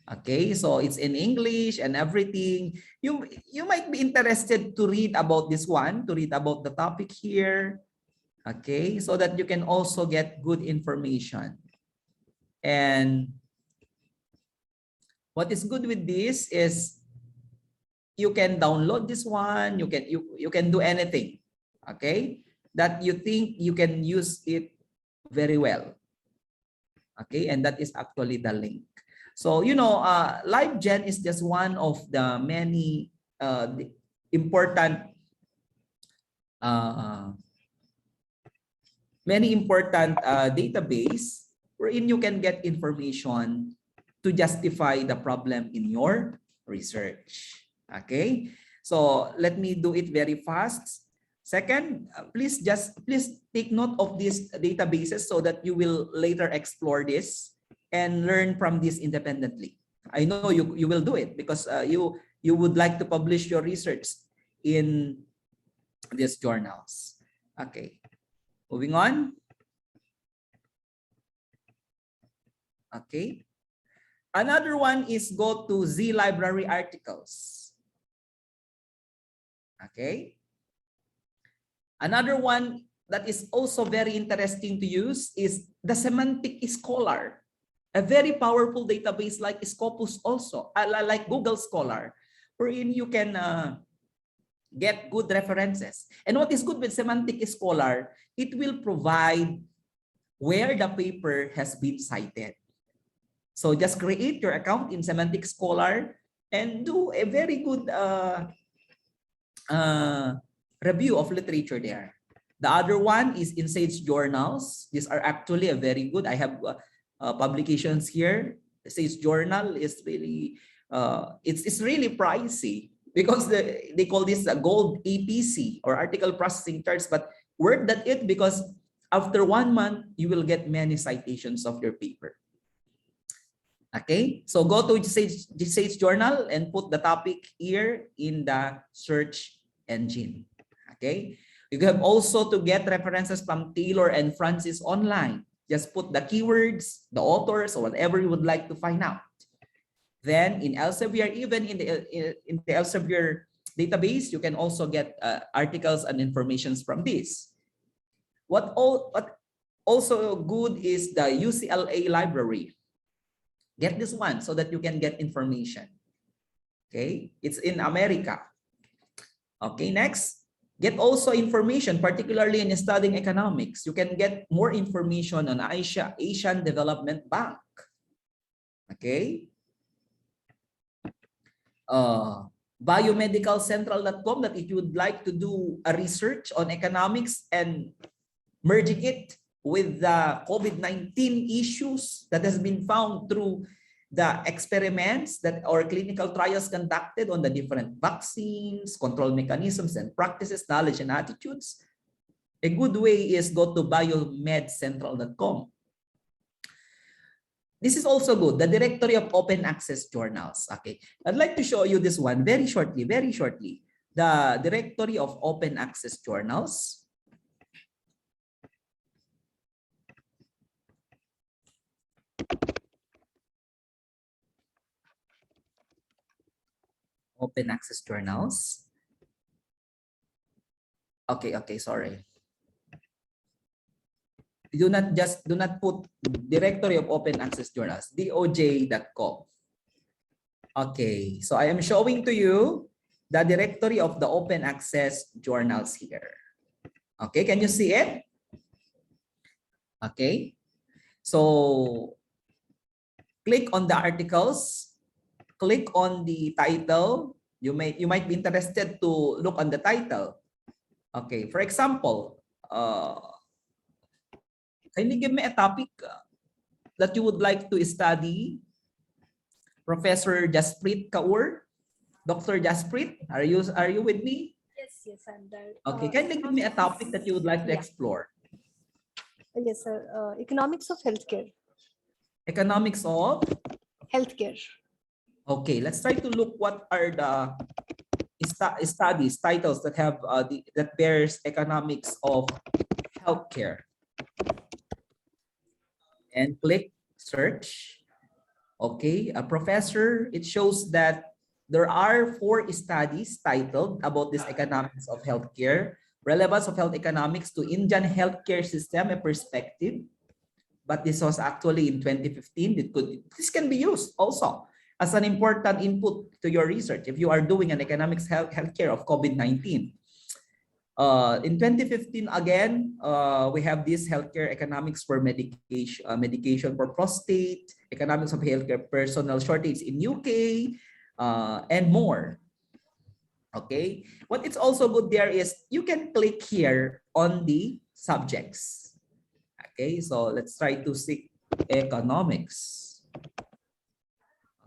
Okay, so it's in English and everything. You might be interested to read about this one, to read about the topic here. Okay, so that you can also get good information. And what is good with this is you can download this one, you can do anything, okay, that you think you can use it very well. Okay, and that is actually the link. So, you know, LiveGen is just one of the many important database wherein you can get information to justify the problem in your research. Okay, so let me do it very fast. Second, please take note of these databases so that you will later explore this and learn from this independently. I know you will do it because you would like to publish your research in these journals. Okay, moving on. Okay, another one is go to Z library articles. Okay, another one that is also very interesting to use is the Semantic Scholar. A very powerful database like Scopus also, like Google Scholar, wherein you can get good references. And what is good with Semantic Scholar, it will provide where the paper has been cited. So just create your account in Semantic Scholar and do a very good review of literature there. The other one is Insage Journals. These are actually a very good. I have publications here. Sage Journal is really it's really pricey because they call this a gold APC or article processing charge, but worth that it because after 1 month you will get many citations of your paper. Okay, so go to Sage Journal and put the topic here in the search engine. Okay, you have also to get references from Taylor and Francis online. Just put the keywords, the authors, or whatever you would like to find out. Then in Elsevier, even in the Elsevier database, you can also get articles and informations from this. What also good is the UCLA library. Get this one so that you can get information. Okay, it's in America. Okay, next. Get also information, particularly in studying economics. You can get more information on Asian Development Bank. Okay. Biomedicalcentral.com, that if you would like to do a research on economics and merging it with the COVID-19 issues that has been found through the experiments that or clinical trials conducted on the different vaccines, control mechanisms and practices, knowledge and attitudes. A good way is go to biomedcentral.com. This is also good, the directory of open access journals. Okay, I'd like to show you this one very shortly, The directory of open access journals. Open access journals. Okay, sorry. Do not put directory of open access journals, doj.com. Okay, so I am showing to you the directory of the open access journals here. Okay, can you see it? Okay, so click on the articles. Click on the title. You might be interested to look on the title. Okay, for example, can you give me a topic that you would like to study? Professor Jasprit Kaur, Dr. Jasprit, are you with me? Yes, I'm there. Okay, can you give me a topic that you would like to explore? Yes, sir. Economics of healthcare. Economics of Healthcare. Okay, let's try to look what are the studies titles that have that bears economics of healthcare, and click search. Okay, a professor, it shows that there are 4 studies titled about this economics of healthcare, relevance of health economics to Indian healthcare system, a perspective. But this was actually in 2015. This can be used also as an important input to your research if you are doing an economics healthcare of COVID-19. In 2015, again, we have this healthcare economics for medication for prostate, economics of healthcare personnel shortage in UK, and more. Okay, what it's also good there is you can click here on the subjects. Okay, so let's try to seek economics.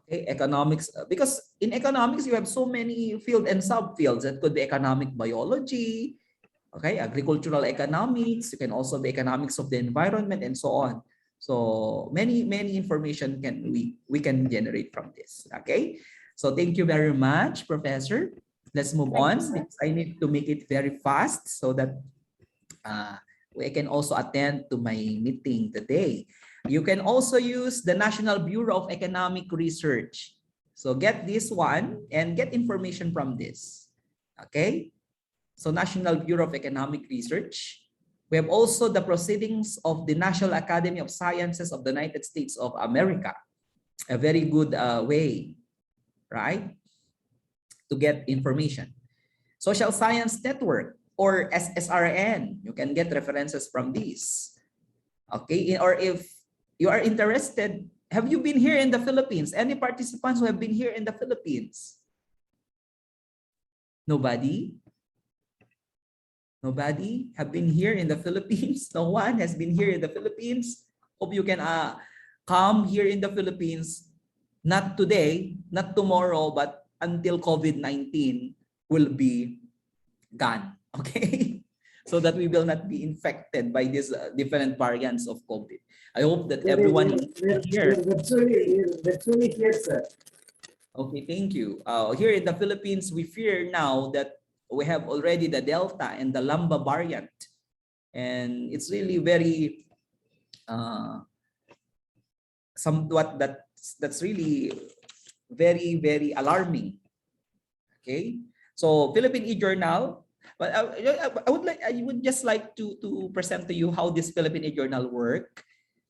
Okay, economics, because in economics you have so many fields and subfields. That could be economic biology, okay, agricultural economics. You can also be economics of the environment and so on. So many information we can generate from this. Okay, so thank you very much, Professor. Let's move on. I need to make it very fast so that I can also attend to my meeting today. You can also use the National Bureau of Economic Research. So get this one and get information from this. Okay? So National Bureau of Economic Research. We have also the proceedings of the National Academy of Sciences of the United States of America. A very good way, right? To get information. Social Science Network, or SSRN, you can get references from these. Okay, or if you are interested, have you been here in the Philippines? Any participants who have been here in the Philippines? Nobody? Nobody have been here in the Philippines? No one has been here in the Philippines? Hope you can come here in the Philippines, not today, not tomorrow, but until COVID-19 will be gone. Okay, so that we will not be infected by these different variants of COVID. I hope that everyone is here. Virtually here, sir. Okay, thank you. Here in the Philippines, we fear now that we have already the Delta and the Lambda variant, and it's really very somewhat that's really very alarming. Okay, so Philippine e-journal. But I would just like to present to you how this Philippine e-journal work.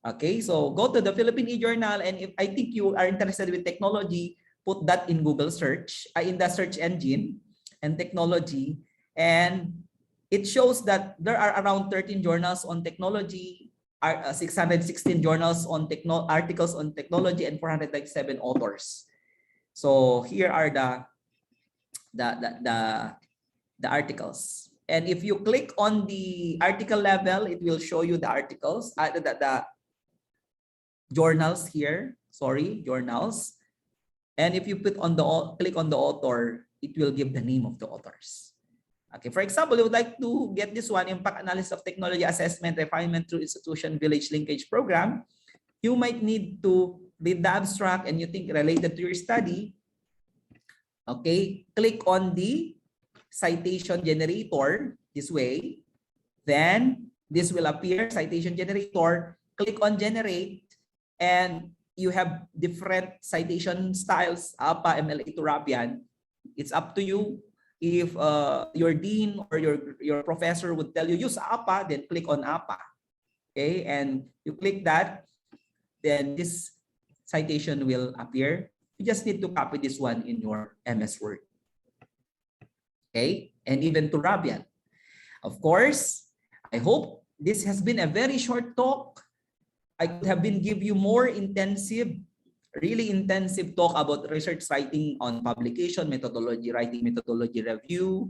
Okay, so go to the Philippine e-journal, and if I think you are interested with technology, put that in Google search, in the search engine, and technology, and it shows that there are around 13 journals on technology, 616 journals on articles on technology, and 497 authors. So here are the articles, and if you click on the article level, it will show you the articles, the journals here. Sorry, journals. And if you click on the author, it will give the name of the authors. Okay, for example, you would like to get this one, Impact Analysis of Technology Assessment Refinement through Institution Village Linkage Program. You might need to read the abstract and you think related to your study. Okay, click on the Citation Generator this way. Then this will appear, Citation Generator. Click on Generate, and you have different citation styles, APA, MLA to Rapian. It's up to you. If your dean or your professor would tell you use APA, then click on APA. Okay, and you click that, then this citation will appear. You just need to copy this one in your MS Word. Okay, and even to Rabian. Of course, I hope this has been a very short talk. I could have been give you more intensive, really intensive talk about research writing on publication, methodology, writing methodology review,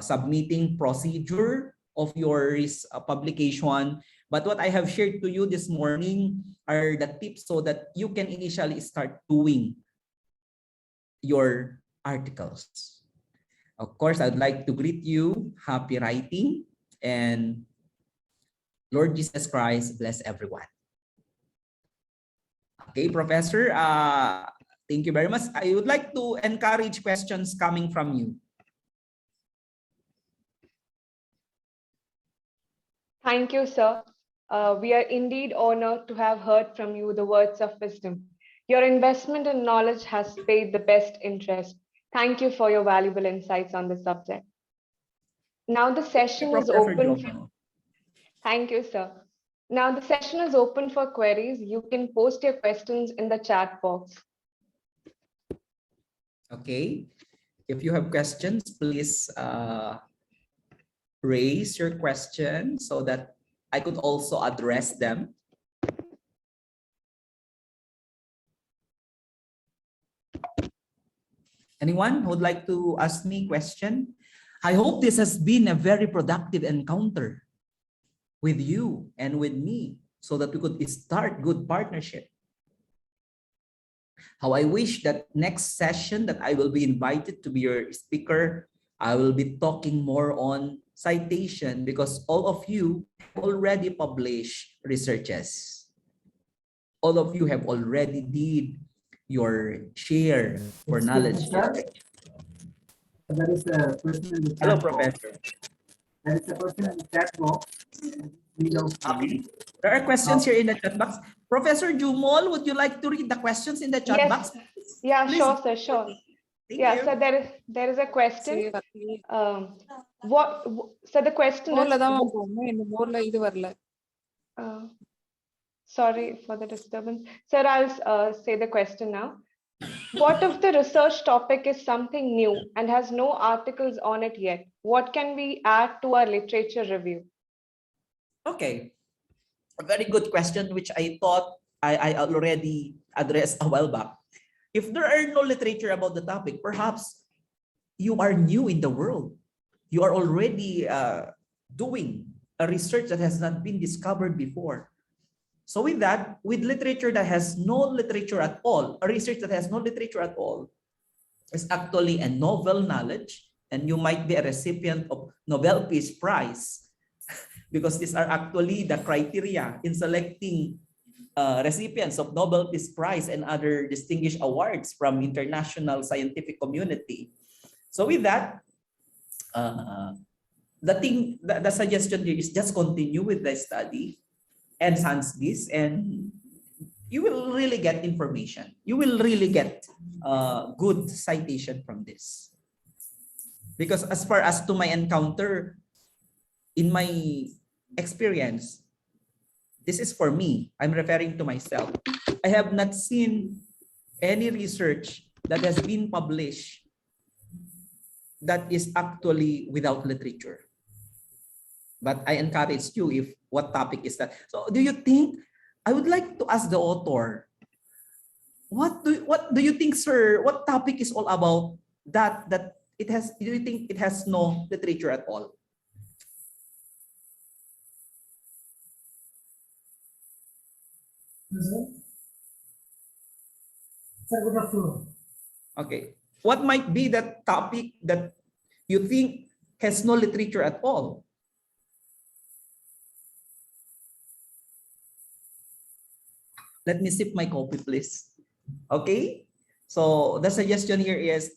submitting procedure of your publication. But what I have shared to you this morning are the tips so that you can initially start doing your articles. Of course, I'd like to greet you. Happy writing, and Lord Jesus Christ bless everyone. Okay, Professor, Thank you very much. I would like to encourage questions coming from you. Thank you, sir. We are indeed honored to have heard from you the words of wisdom. Your investment in knowledge has paid the best interest. Thank you for your valuable insights on the subject. Now the session is Professor open. Jomo. Thank you, sir. Now the session is open for queries. You can post your questions in the chat box. Okay. If you have questions, please raise your question so that I could also address them. Anyone who would like to ask me a question? I hope this has been a very productive encounter with you and with me so that we could start good partnership. How I wish that next session that I will be invited to be your speaker, I will be talking more on citation because all of you have already published researches. All of you have already did your share for knowledge. There is a question in the chat Hello, box. Professor. There is a question in the chat box. Read out to Okay. you. There are questions here in the chat box. Professor Jumol, would you like to read the questions in the chat Yes. box? Yeah, Please. sure, sir, sure. Thank Yeah, you. so there is a question. So the question is, sorry for the disturbance. Sir, I'll say the question now. What if the research topic is something new and has no articles on it yet? What can we add to our literature review? Okay. A very good question, which I thought I already addressed a while back. If there are no literature about the topic, perhaps you are new in the world. You are already doing a research that has not been discovered before. So with that, with literature that has no literature at all, a research that has no literature at all, is actually a novel knowledge, and you might be a recipient of Nobel Peace Prize because these are actually the criteria in selecting recipients of Nobel Peace Prize and other distinguished awards from international scientific community. So with that, the suggestion here is just continue with the study, enhance this, and you will really get information. You will really get good citation from this. Because as far as to my encounter, in my experience, this is for me, I'm referring to myself. I have not seen any research that has been published that is actually without literature. But I encourage you, if what topic is that? So do you think, I would like to ask the author, what do you think, sir, what topic is all about that it has, do you think it has no literature at all? Okay. What might be that topic that you think has no literature at all? Let me sip my coffee, please. Okay. So the suggestion here is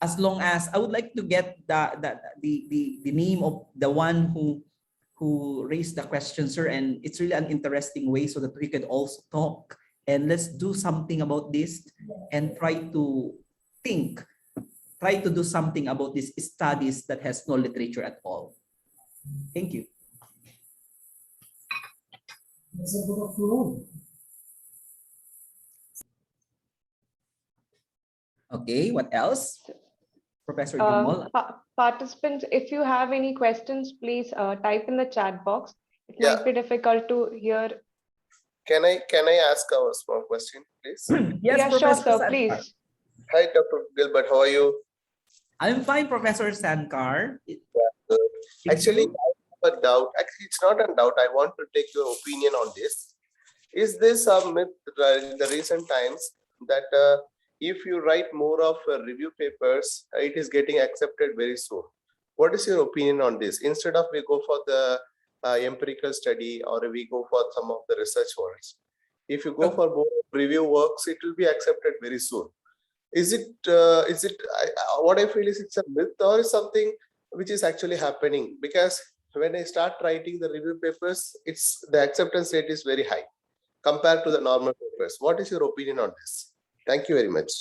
as long as I would like to get the name of the one who raised the question, sir, and it's really an interesting way so that we could also talk and let's do something about this and try to do something about these studies that has no literature at all. Thank you. Okay, what else? Professor Jumol. Participants, if you have any questions, please type in the chat box. It Yeah. might be difficult to hear. Can I ask a small question, please? Yes, Yeah, sure, Professor sir, Sankar. please. Hi, Dr. Gilbert. How are you? I'm fine, Professor Sankar. Good. Actually, I have a doubt. Actually, it's not a doubt. I want to take your opinion on this. Is this a myth in the recent times that if you write more of review papers, it is getting accepted very soon? What is your opinion on this? Instead of we go for the empirical study or we go for some of the research works, If you go for more review works, it will be accepted very soon. Is it what I feel is it's a myth or is something which is actually happening? Because when I start writing the review papers, the acceptance rate is very high compared to the normal papers. What is your opinion on this? Thank you very much.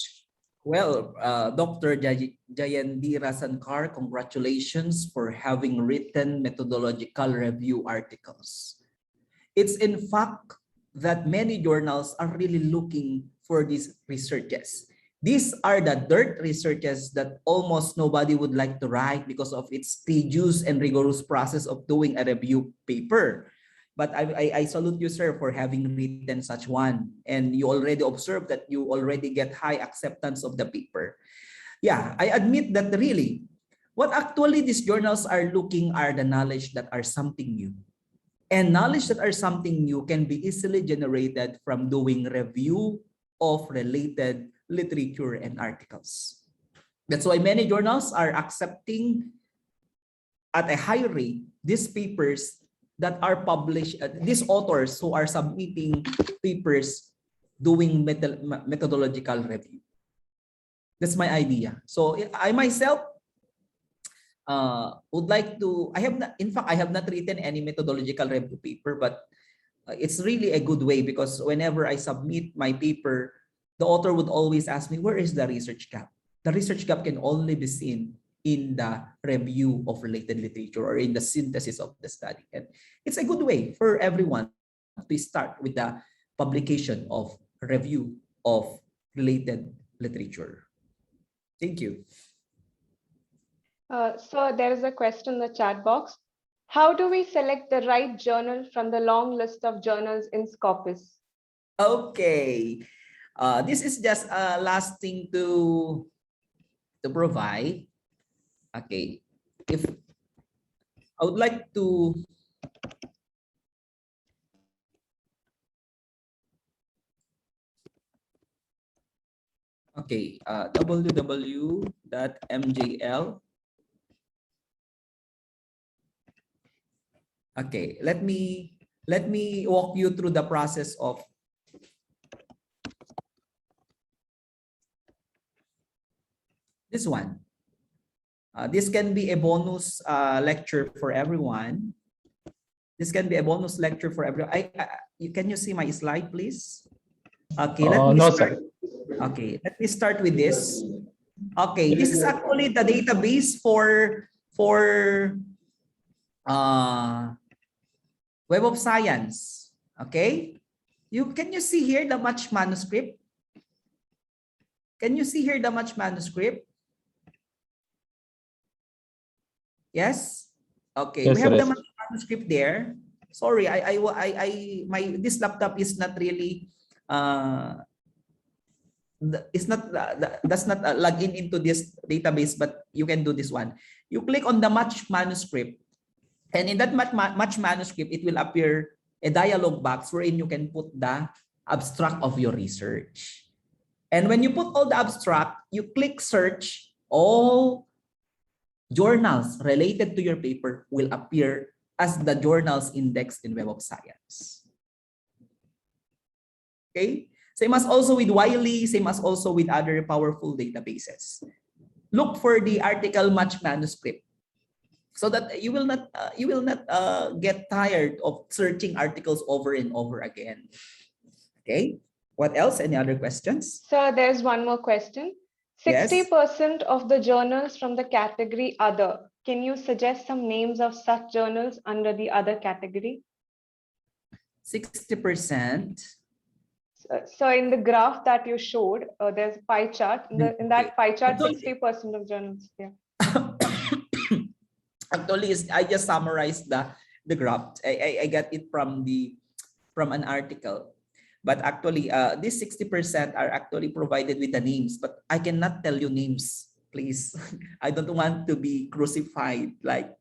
Well, Dr. Jayendira Sankar, congratulations for having written methodological review articles. It's in fact that many journals are really looking for these researches. These are the dirt researches that almost nobody would like to write because of its tedious and rigorous process of doing a review paper. But I salute you, sir, for having written such one. And you already observed that you already get high acceptance of the paper. Yeah, I admit that really, what actually these journals are looking are the knowledge that are something new. And knowledge that are something new can be easily generated from doing review of related literature and articles. That's why many journals are accepting at a high rate these papers that are published, these authors who are submitting papers doing methodological review. That's my idea. So I myself would like to, I have not written any methodological review paper, but it's really a good way because whenever I submit my paper, the author would always ask me, where is the research gap? The research gap can only be seen in the review of related literature or in the synthesis of the study. And it's a good way for everyone to start with the publication of review of related literature. Thank you. So there is a question in the chat box. How do we select the right journal from the long list of journals in Scopus? Okay. This is just a last thing to provide. Okay, if I would like to www.mjl. Okay, let me walk you through the process of this one. This can be a bonus lecture for everyone. This can be a bonus lecture for everyone. Can you see my slide, please? Okay, Okay, let me start with this. Okay, this is actually the database for Web of Science. Okay, can you see here the match manuscript? Can you see here the match manuscript? Yes. Okay. Yes, we have sir, the manuscript there. Sorry, this laptop is not really does not log in into this database, but you can do this one. You click on the match manuscript, and in that match manuscript, it will appear a dialog box wherein you can put the abstract of your research. And when you put all the abstract, you click search, all journals related to your paper will appear as the journals indexed in Web of Science. Okay, same as also with Wiley, same as also with other powerful databases. Look for the article match manuscript so that you will not get tired of searching articles over and over again. Okay, what else? Any other questions? So there's one more question. 60% of the journals from the category other. Can you suggest some names of such journals under the other category? 60%. So in the graph that you showed, there's a pie chart. In that pie chart, 60% of journals. Yeah. Actually, I just summarized the graph. I got it from an article. But actually, these 60% are actually provided with the names, but I cannot tell you names, please. I don't want to be crucified like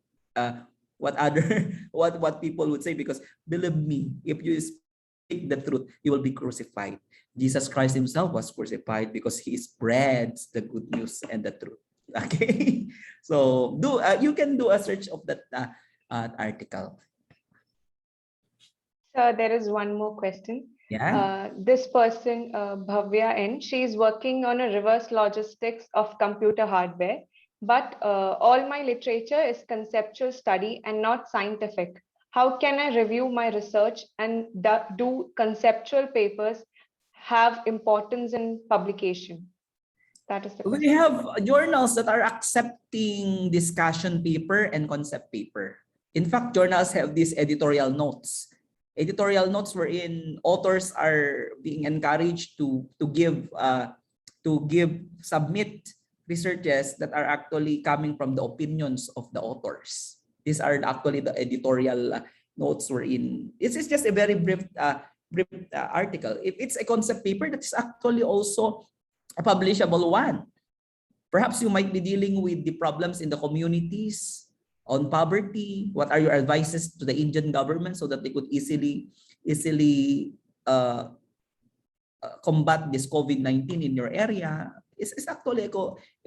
what people would say, because believe me, if you speak the truth, you will be crucified. Jesus Christ himself was crucified because he spreads the good news and the truth. Okay, so you can do a search of that article. So there is one more question. Yeah. This person, Bhavya N, she is working on a reverse logistics of computer hardware, but all my literature is conceptual study and not scientific. How can I review my research and do conceptual papers have importance in publication? That is the We question. have journals that are accepting discussion paper and concept paper. In fact, journals have these editorial notes. Editorial notes wherein authors are being encouraged to submit researches that are actually coming from the opinions of the authors. These are actually the editorial notes wherein it's just a very brief article. If it's a concept paper, that's actually also a publishable one. Perhaps you might be dealing with the problems in the communities on poverty. What are your advices to the Indian government so that they could easily combat this COVID-19 in your area? It's actually a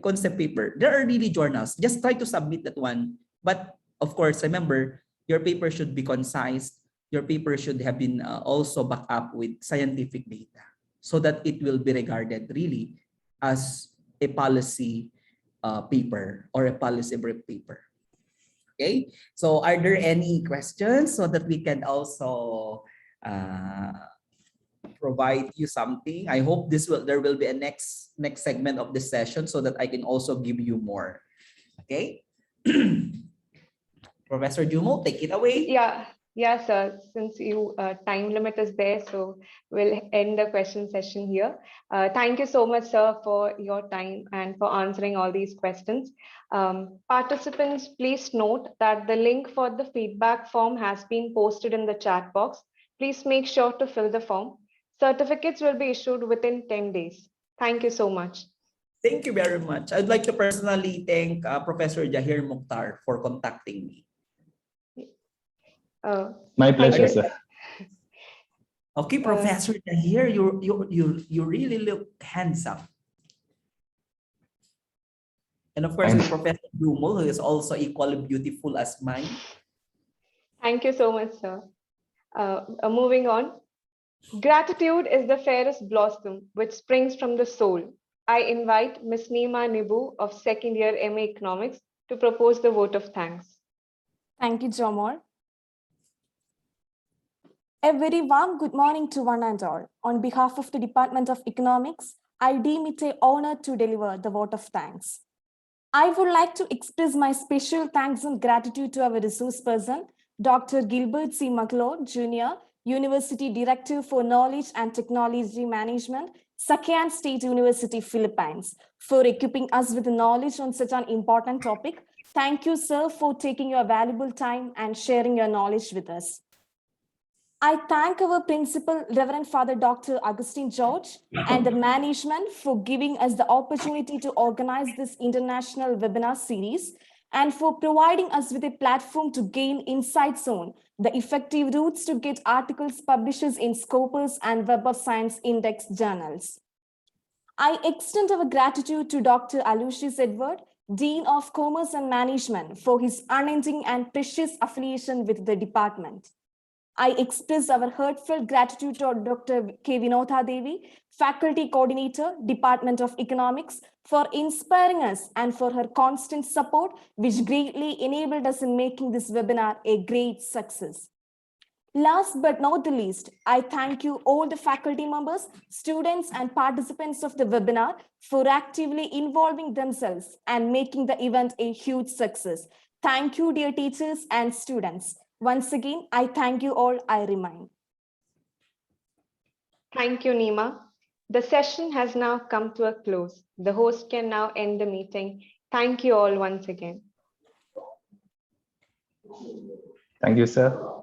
concept paper. There are really journals. Just try to submit that one. But of course, remember, your paper should be concise. Your paper should have been also backed up with scientific data so that it will be regarded really as a policy paper or a policy brief paper. Okay, so are there any questions so that we can also provide you something? I hope there will be a next segment of this session so that I can also give you more. Okay. Professor Jumo, take it away. Yeah, sir. Since you time limit is there, so we'll end the question session here. Thank you so much, sir, for your time and for answering all these questions. Participants, please note that the link for the feedback form has been posted in the chat box. Please make sure to fill the form. Certificates will be issued within 10 days. Thank you so much. Thank you very much. I'd like to personally thank Professor Jahir Mukhtar for contacting me. My pleasure, sir. Okay, Professor Jahir, you really look handsome. And of course, Professor Dumol, who is also equally beautiful as mine. Thank you so much, sir. Moving on. Gratitude is the fairest blossom which springs from the soul. I invite Ms. Neema Nibu of second year MA Economics to propose the vote of thanks. Thank you, Jomor. A very warm good morning to one and all. On behalf of the Department of Economics, I deem it an honor to deliver the vote of thanks. I would like to express my special thanks and gratitude to our resource person, Dr. Gilbert C. McLeod, Jr., University Director for Knowledge and Technology Management, Sakyan State University, Philippines, for equipping us with knowledge on such an important topic. Thank you, sir, for taking your valuable time and sharing your knowledge with us. I thank our principal, Reverend Father Dr. Augustine George, and the management for giving us the opportunity to organize this international webinar series and for providing us with a platform to gain insights on the effective routes to get articles published in Scopus and Web of Science Indexed Journals. I extend our gratitude to Dr. Aloysius Edward, Dean of Commerce and Management, for his unending and precious affiliation with the department. I express our heartfelt gratitude to Dr. K. Vinodha Devi, Faculty Coordinator, Department of Economics, for inspiring us and for her constant support, which greatly enabled us in making this webinar a great success. Last but not the least, I thank you all the faculty members, students, and participants of the webinar for actively involving themselves and making the event a huge success. Thank you, dear teachers and students. Once again, I thank you all. I remind. Thank you, Neema. The session has now come to a close. The host can now end the meeting. Thank you all once again. Thank you, sir.